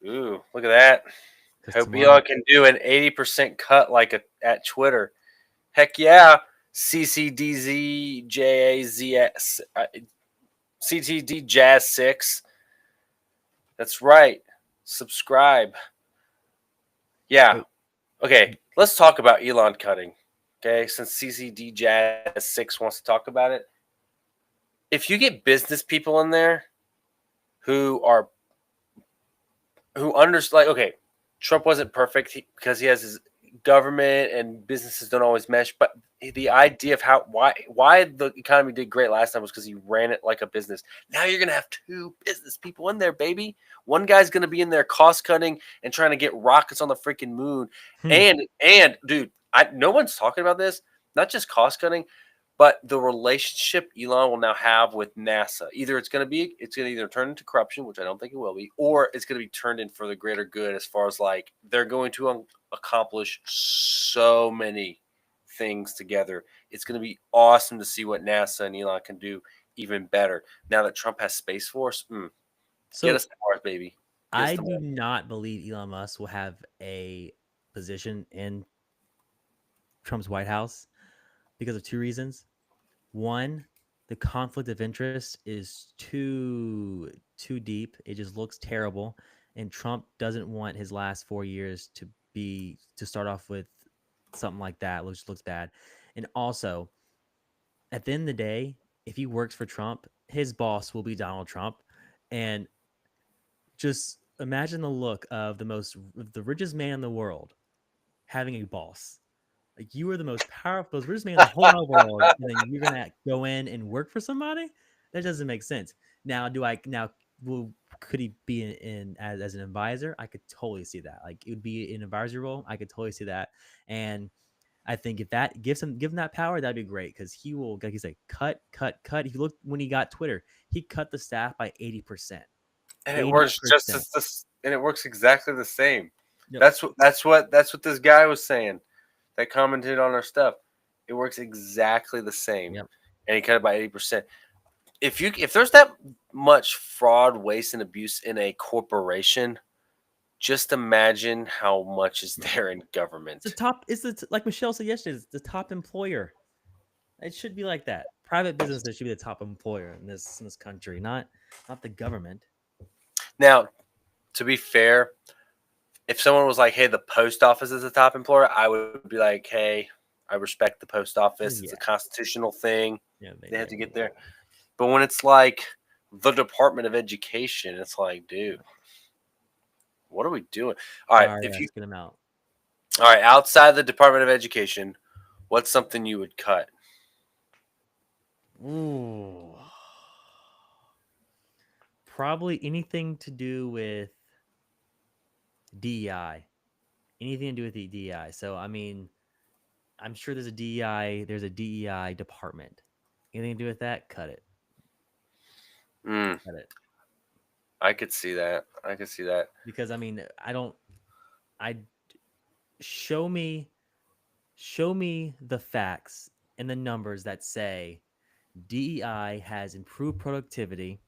Ooh, look at that. Because Hope tomorrow, y'all can do an 80% cut like at Twitter. Heck yeah. CCDZJAZS. CTD Jazz 6. That's right. Subscribe. Yeah. Wait. Okay. Let's talk about Elon cutting. Okay. Since CCD Jazz 6 wants to talk about it. If you get business people in there who understand, like, okay, Trump wasn't perfect because he has his government and businesses don't always mesh, but the idea of why the economy did great last time was because he ran it like a business. Now you're gonna have two business people in there, baby. One guy's gonna be in there cost cutting and trying to get rockets on the freaking moon. And dude, no one's talking about this. Not just cost cutting, but the relationship Elon will now have with NASA. It's going to either turn into corruption, which I don't think it will be, or it's going to be turned in for the greater good. As far as like they're going to accomplish so many things together. It's going to be awesome to see what NASA and Elon can do even better now that Trump has Space Force. so Get us to Mars, baby. Get us I to do Mars. not believe Elon Musk will have a position in Trump's White House because of two reasons. One, the conflict of interest is too deep. It just looks terrible, and Trump doesn't want his last 4 years to start off with something like that, which looks bad. And also, at the end of the day, if he works for Trump, his boss will be Donald Trump, and just imagine the look of the richest man in the world having a boss. Like, you are the most powerful, most richest man in the whole wide world, and then you're gonna go in and work for somebody? That doesn't make sense. Now, could he be as an advisor? I could totally see that. Like, it would be an advisory role. I could totally see that. And I think if that give him that power, that'd be great because he will, like you say, cut. If you look when he got Twitter, he cut the staff by 80%. And it works just 80%. as this, and it works exactly the same. Yep. That's what this guy was saying that commented on our stuff. It works exactly the same. Yep. And he cut it by 80%. If there's that much fraud, waste, and abuse in a corporation, just imagine how much is there in government. Like Michelle said yesterday, it's the top employer. It should be like that. Private businesses should be the top employer in this country, not the government. Now, to be fair, if someone was like, "Hey, the post office is the top employer," I would be like, "Hey, I respect the post office. It's a constitutional thing. Yeah, they have to get there." But when it's like the Department of Education, it's like, dude, what are we doing? All right, get them out. All right, outside the Department of Education, what's something you would cut? Ooh. Probably anything to do with DEI. Anything to do with the DEI. So, I mean, I'm sure there's a DEI department. Anything to do with that, cut it. Cut it. I could see that. Because, I mean, show me the facts and the numbers that say DEI has improved productivity.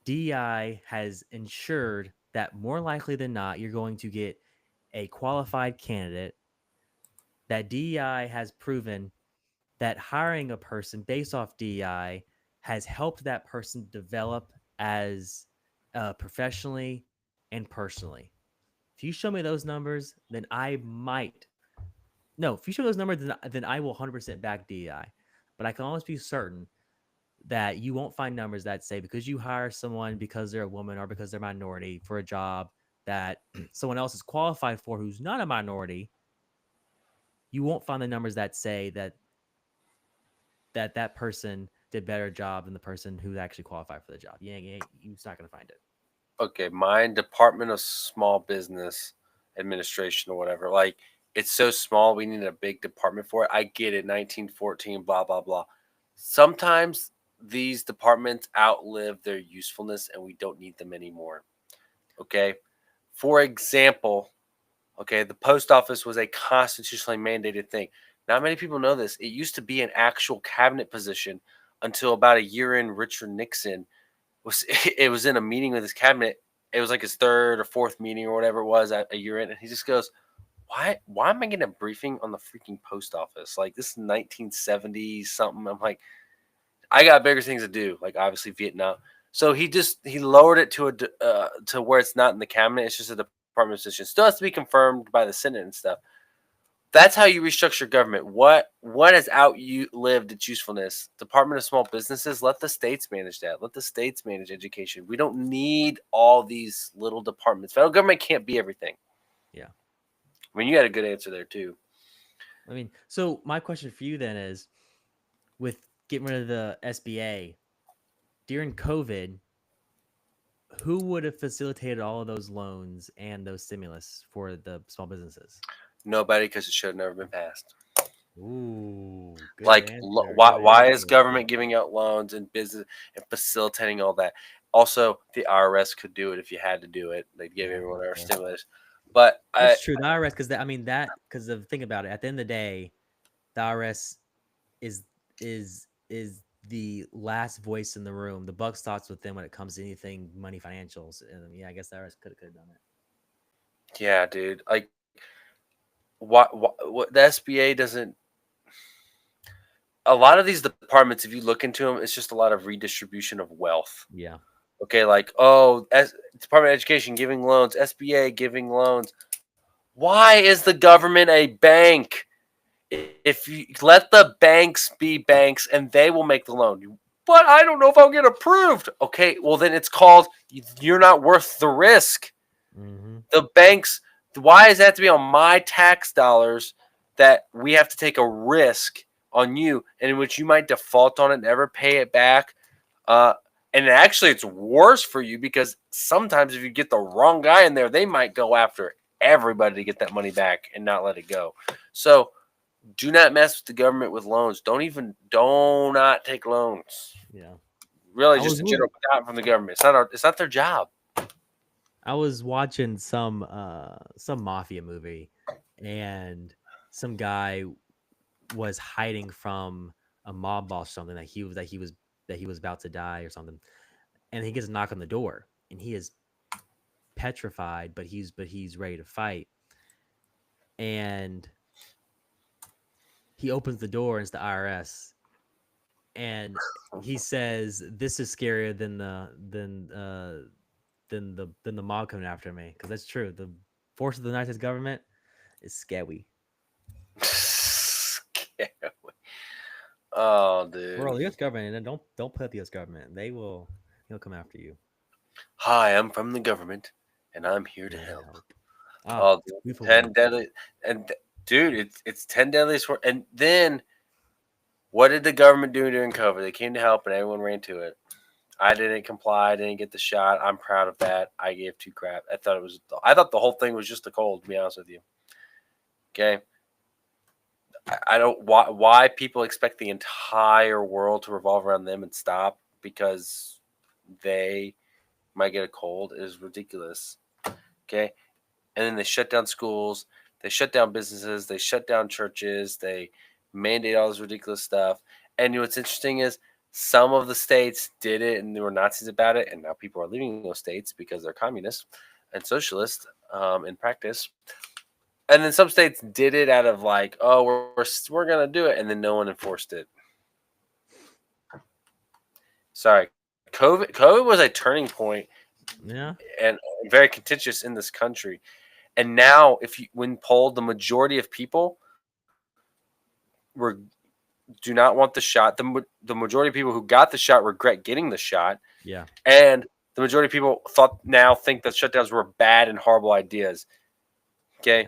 DEI has ensured that more likely than not, you're going to get a qualified candidate. That DEI has proven that hiring a person based off DEI has helped that person develop as professionally and personally. If you show me those numbers, then I might. No, if you show those numbers, then I will 100% back DEI. But I can almost be certain that you won't find numbers that say because you hire someone because they're a woman or because they're a minority for a job that someone else is qualified for who's not a minority, you won't find the numbers that say that person did a better job than the person who actually qualified for the job. You're not going to find it. Okay, my Department of Small Business Administration or whatever, like, it's so small, we need a big department for it. I get it, 1914, blah, blah, blah. Sometimes these departments outlive their usefulness and we don't need them anymore. Okay. For example, okay, the post office was a constitutionally mandated thing. Not many people know this. It used to be an actual cabinet position until about a year in. Richard Nixon was it was in a meeting with his cabinet. It was like his third or fourth meeting or whatever it was at a year in, and he just goes, why am I getting a briefing on the freaking post office? Like, this is 1970 something. I'm like, I got bigger things to do, like obviously Vietnam. So he lowered it to where it's not in the cabinet. It's just a department position. Still has to be confirmed by the Senate and stuff. That's how you restructure government. What has outlived its usefulness? Department of Small Businesses. Let the states manage that. Let the states manage education. We don't need all these little departments. Federal government can't be everything. Yeah. I mean, you got a good answer there too. I mean, so my question for you then is, with getting rid of the SBA during COVID, who would have facilitated all of those loans and those stimulus for the small businesses? Nobody, because it should have never been passed. Ooh, good Like, answer, why good is answer. government giving out loans and business and facilitating all that? Also, the IRS could do it if you had to do it. They'd give Yeah, everyone our yeah. stimulus. But That's true. The IRS, because think about it. At the end of the day, the IRS is the last voice in the room. The buck stops with them when it comes to anything money financials. And yeah, I guess the IRS could have done it. yeah, dude, like, what the SBA doesn't. A lot of these departments, if you look into them, it's just a lot of redistribution of wealth. Yeah. Okay, like, Department of Education giving loans, SBA giving loans. Why is the government a bank? If you let the banks be banks and they will make the loan. But I don't know if I'll get approved. Okay, well then it's called you're not worth the risk. Mm-hmm. The banks, why does that have to be on my tax dollars that we have to take a risk on you and in which you might default on it, never pay it back? And actually it's worse for you because sometimes if you get the wrong guy in there, they might go after everybody to get that money back and not let it go. So do not mess with the government with loans. Do not take loans. Yeah. Really, I just was in general, not from the government. It's not their job. I was watching some mafia movie, and some guy was hiding from a mob boss or something, that he was about to die or something, and he gets a knock on the door, and he is petrified, but he's ready to fight, and he opens the door, and it's the IRS, and he says, "This is scarier than the mob coming after me," because that's true. The force of the United States government is scary. Oh, dude. Well, the U.S. government, and don't put the U.S. government. He'll come after you. Hi, I'm from the government, and I'm here to Yeah, help. Ah, Oh, beautiful 10 word. deadly. And, dude, it's 10 deadliest. And then, what did the government do during COVID? They came to help, and everyone ran to it. I didn't comply. I didn't get the shot. I'm proud of that. I gave two crap. I thought the whole thing was just a cold, to be honest with you. Okay. I don't why people expect the entire world to revolve around them and stop because they might get a cold is ridiculous. Okay. And then they shut down schools, they shut down businesses, they shut down churches, they mandate all this ridiculous stuff. And what's interesting is some of the states did it and they were Nazis about it, and now people are leaving those states because they're communists and socialists in practice. And then some states did it out of like, oh, we're gonna do it, and then no one enforced it. Sorry, COVID was a turning point Yeah. and very contentious in this country. And now, when polled, the majority of people do not want the shot. The majority of people who got the shot regret getting the shot, Yeah. and the majority of people think that shutdowns were bad and horrible ideas. Okay. Yeah.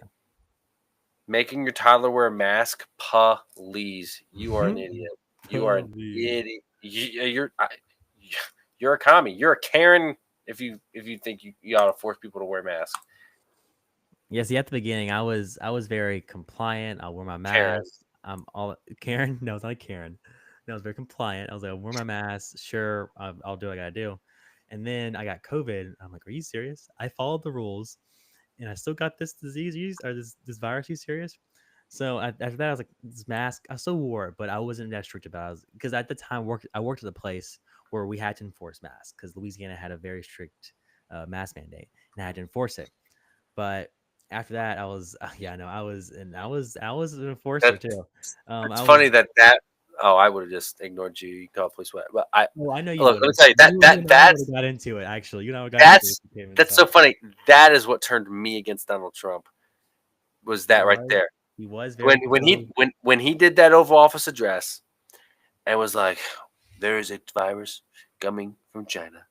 Making your toddler wear a mask, please. You are an idiot. You are an idiot. You're a commie. You're a Karen if you think you ought to force people to wear masks. Yeah. See, at the beginning, I was very compliant. I'll wear my Karen. mask. I'm all Karen. No, it's not Karen. No, I was very compliant. I was like, I'll wear my mask. Sure, I'll do what I gotta do. And then I got COVID. I'm like, are you serious? I followed the rules, and I still got this disease or this virus. Are you serious? So after that, I was like, this mask. I still wore it, but I wasn't that strict about it because at the time I worked at a place where we had to enforce masks because Louisiana had a very strict mask mandate, and I had to enforce it. But after that, I was yeah, no, I was an enforcer That too. it's I funny was. that oh, I would have just ignored you. You call police what? But Well, I know you look. would Let me have. tell you You and I would have got into it. Actually, you and I would got into it. that's If you came that's so inside. funny. That is what turned me against Donald Trump. Was He that right was. there? He was very When he did that Oval Office address and was like, "There is a virus coming from China,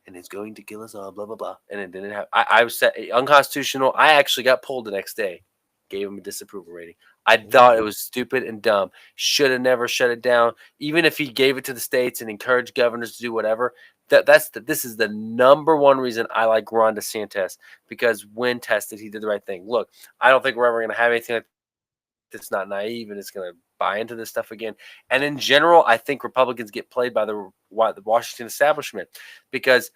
and it's going to kill us all." Blah blah blah. And it didn't have. I was set, unconstitutional. I actually got pulled the next day. Gave him a disapproval rating. I thought it was stupid and dumb. Should have never shut it down. Even if he gave it to the states and encouraged governors to do whatever. This is the number one reason I like Ron DeSantis, because when tested, he did the right thing. Look, I don't think we're ever going to have anything like that's not naive and it's going to buy into this stuff again. And in general, I think Republicans get played by the Washington establishment, because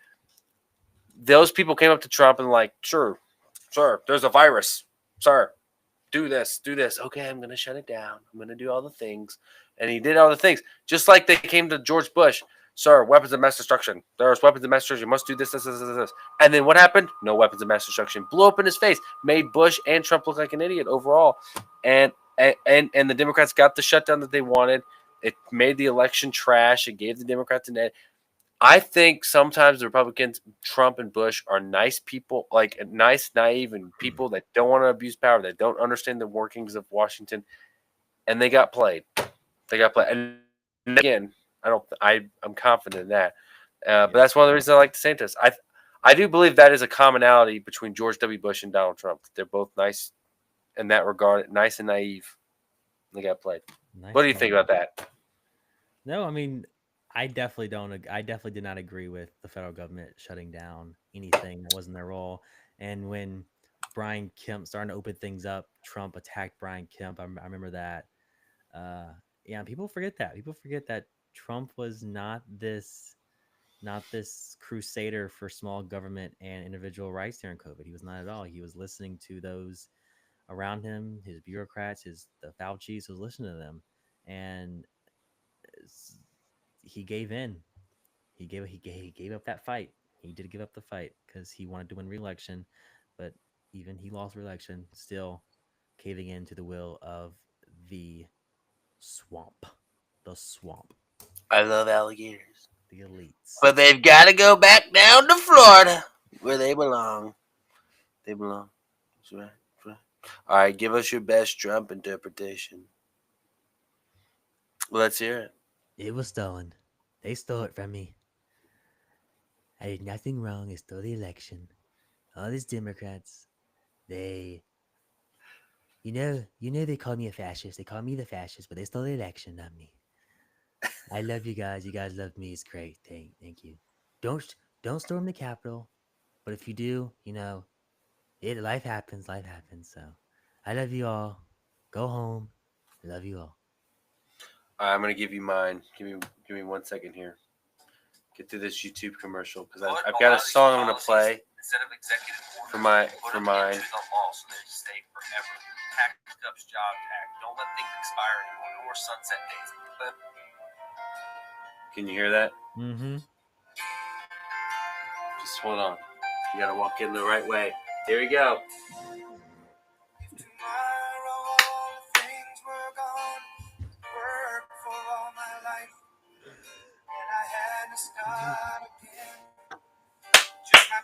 those people came up to Trump and like, sure, there's a virus, sir. Do this, do this. Okay, I'm going to shut it down. I'm going to do all the things. And he did all the things. Just like they came to George Bush. Sir, weapons of mass destruction. There's weapons of mass destruction. You must do this. And then what happened? No weapons of mass destruction. Blew up in his face. Made Bush and Trump look like an idiot overall. And the Democrats got the shutdown that they wanted. It made the election trash. It gave the Democrats an edge. I think sometimes the Republicans, Trump and Bush, are nice people, like nice, naive, and people that don't want to abuse power, that don't understand the workings of Washington, and they got played. They got played, and again, I'm confident in that. But that's one of the reasons I like DeSantis. I do believe that is a commonality between George W. Bush and Donald Trump. They're both nice in that regard, nice and naive. They got played. nice. What do you think about that? No, I mean, I definitely don't. I definitely did not agree with the federal government shutting down anything that wasn't their role. And when Brian Kemp starting to open things up, Trump attacked Brian Kemp. I remember that. Yeah, people forget that. People forget that Trump was not this crusader for small government and individual rights during COVID. He was not at all. He was listening to those around him, his bureaucrats, the Fauci's, was listening to them, and he gave in. He gave up that fight. He did give up the fight because he wanted to win re-election, but even he lost re-election, still caving in to the will of the swamp, the swamp, I love alligators. the elites. But they've got to go back down to Florida where they belong. They belong. That's right. That's right. All right, give us your best Trump interpretation. Let's hear it. It was stolen. They stole it from me. I did nothing wrong. I stole the election. All these Democrats, they, they call me a fascist. They call me the fascist, but they stole the election, not me. I love you guys. You guys love me. It's great. Thank you. Don't storm the Capitol, but if you do, life happens. Life happens. So, I love you all. Go home. I love you all. All right, I'm gonna give you mine. Give me 1 second here. Get through this YouTube commercial because I've got a song I'm gonna play for mine. Can you hear that? Mm-hmm. Just hold on. You gotta walk in the right way. Here we go.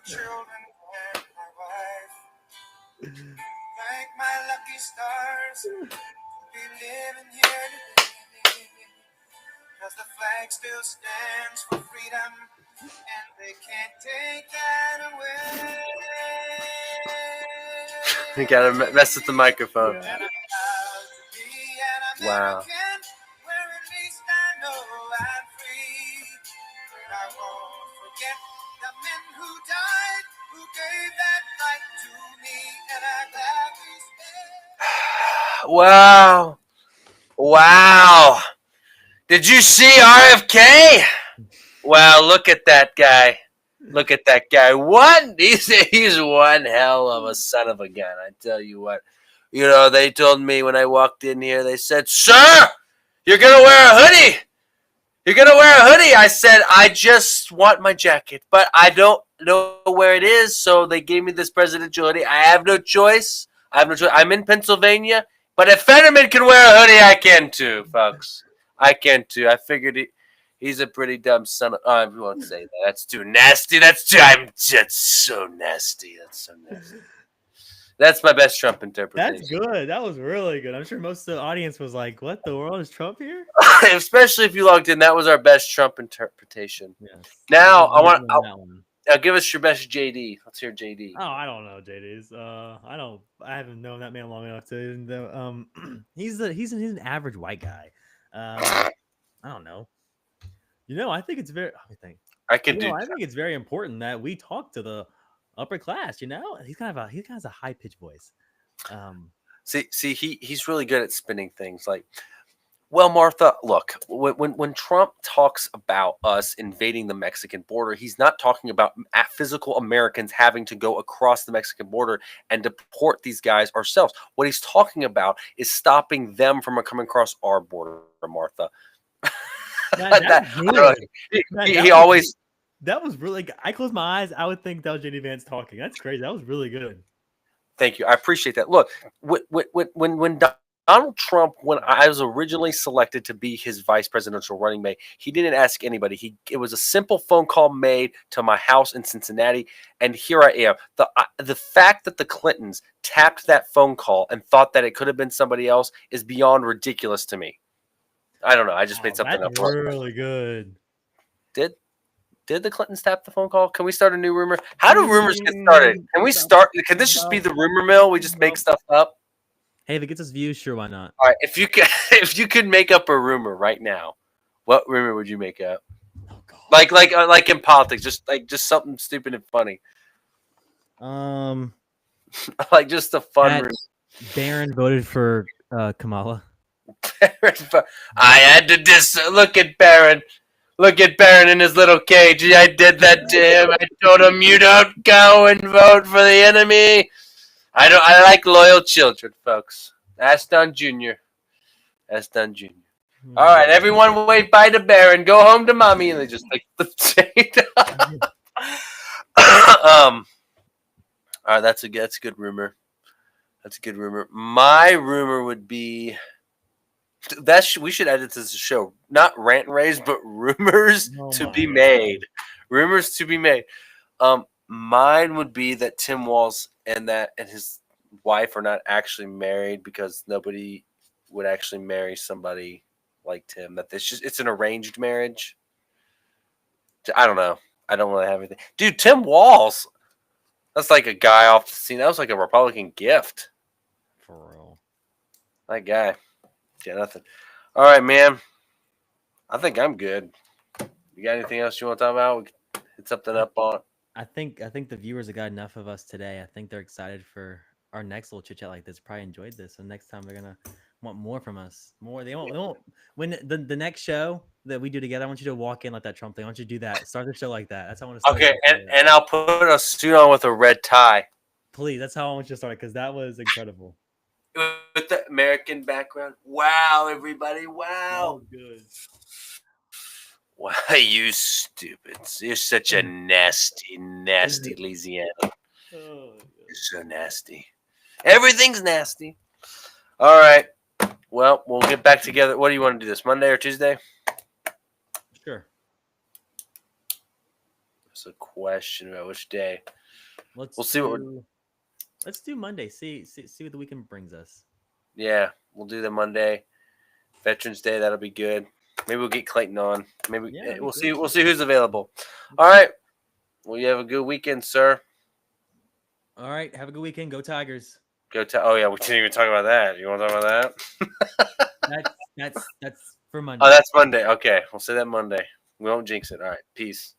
Children and my wife. Thank my lucky stars to be living here today. Cause the flag still stands for freedom and they can't take that away. You gotta mess with the microphone. And I'm proud to be an Wow. American, where at least I know I'm free. But I won't forget the men who died, who gave that right to me, and I gladly stand. Wow. Did you see RFK? Wow, look at that guy. Look at that guy. What? He's one hell of a son of a gun. I tell you what. You know, they told me when I walked in here, they said, "Sir, you're gonna wear a hoodie. You're gonna wear a hoodie." I said, "I just want my jacket, but I don't know where it is." So they gave me this presidential hoodie. I have no choice. I'm in Pennsylvania, but if Fetterman can wear a hoodie, I can too, folks. I can too. I figured he's a pretty dumb son of. I won't say that. That's too nasty. That's so nasty. That's so nasty. That's my best Trump interpretation. That's good. That was really good. I'm sure most of the audience was like, "What the world is Trump here?" Especially if you logged in, that was our best Trump interpretation. Yes. Now I I that one. now give us your best JD. Let's hear JD. Oh, I don't know, JD's. I haven't known that man long enough to know. He's an average white guy. I don't know. I think it's very. Let me think. I can do. I think it's very important that we talk to the upper class. He's kind of a high pitched voice. See, he's really good at spinning things. Like, well, Martha, look, when Trump talks about us invading the Mexican border, he's not talking about physical Americans having to go across the Mexican border and deport these guys ourselves. What he's talking about is stopping them from coming across our border, Martha. He always. That was really good. I closed my eyes. I would think that was JD Vance talking. That's crazy. That was really good. Thank you. I appreciate that. Look, when Donald Trump, when I was originally selected to be his vice presidential running mate, he didn't ask anybody. It was a simple phone call made to my house in Cincinnati, and here I am. The fact that the Clintons tapped that phone call and thought that it could have been somebody else is beyond ridiculous to me. I don't know. I just made something up. Really good. Did the Clintons tap the phone call? Can we start a new rumor? How do rumors get started? Can we start? Can this just be the rumor mill? We just make stuff up. Hey, if it gets us views, sure, why not? All right, if you could make up a rumor right now, what rumor would you make up? Oh, God. Like in politics, just something stupid and funny. Like just a fun rumor. Barron voted for Kamala. I had to look at Barron. Look at Barron in his little cage. I did that to him. I told him, "You don't go and vote for the enemy." I like loyal children, folks. Ask Don Jr. Ask Don Jr. All right, everyone, wait by the Barron. Go home to mommy, and they just like the shade. All right, that's a good rumor. That's a good rumor. My rumor would be. We should edit this show. Not rant and raves, but rumors to be made. Rumors to be made. Mine would be that Tim Walz and his wife are not actually married because nobody would actually marry somebody like Tim. That it's an arranged marriage. I don't know. I don't really have anything. Dude, Tim Walz. That's like a guy off the scene. That was like a Republican gift. For real. That guy. Yeah, nothing. All right, man. I think I'm good. You got anything else you want to talk about? We can hit something up on. I think the viewers have got enough of us today. I think they're excited for our next little chit chat like this. Probably enjoyed this. So next time they're gonna want more from us. More. They won't. When the next show that we do together, I want you to walk in like that Trump thing. I want you to do that. Start the show like that. That's how I want to start. Okay, and I'll put a suit on with a red tie. Please, that's how I want you to start because that was incredible. With the American background. Wow, everybody. Wow. Oh, good. Wow, you stupid. You're such a nasty, nasty Louisiana. Oh, You're so nasty. Everything's nasty. All right. Well, we'll get back together. What do you want to do this? Monday or Tuesday? Sure. That's a question about which day. We'll see what Let's do Monday. See what the weekend brings us. Yeah, we'll do the Monday. Veterans Day, that'll be good. Maybe we'll get Clayton on. Maybe we'll see. We'll see who's available. All right. Well, you have a good weekend, sir. All right. Have a good weekend. Go Tigers. Oh yeah, we didn't even talk about that. You want to talk about that? That's for Monday. Oh, that's Monday. Okay, we'll say that Monday. We won't jinx it. All right. Peace.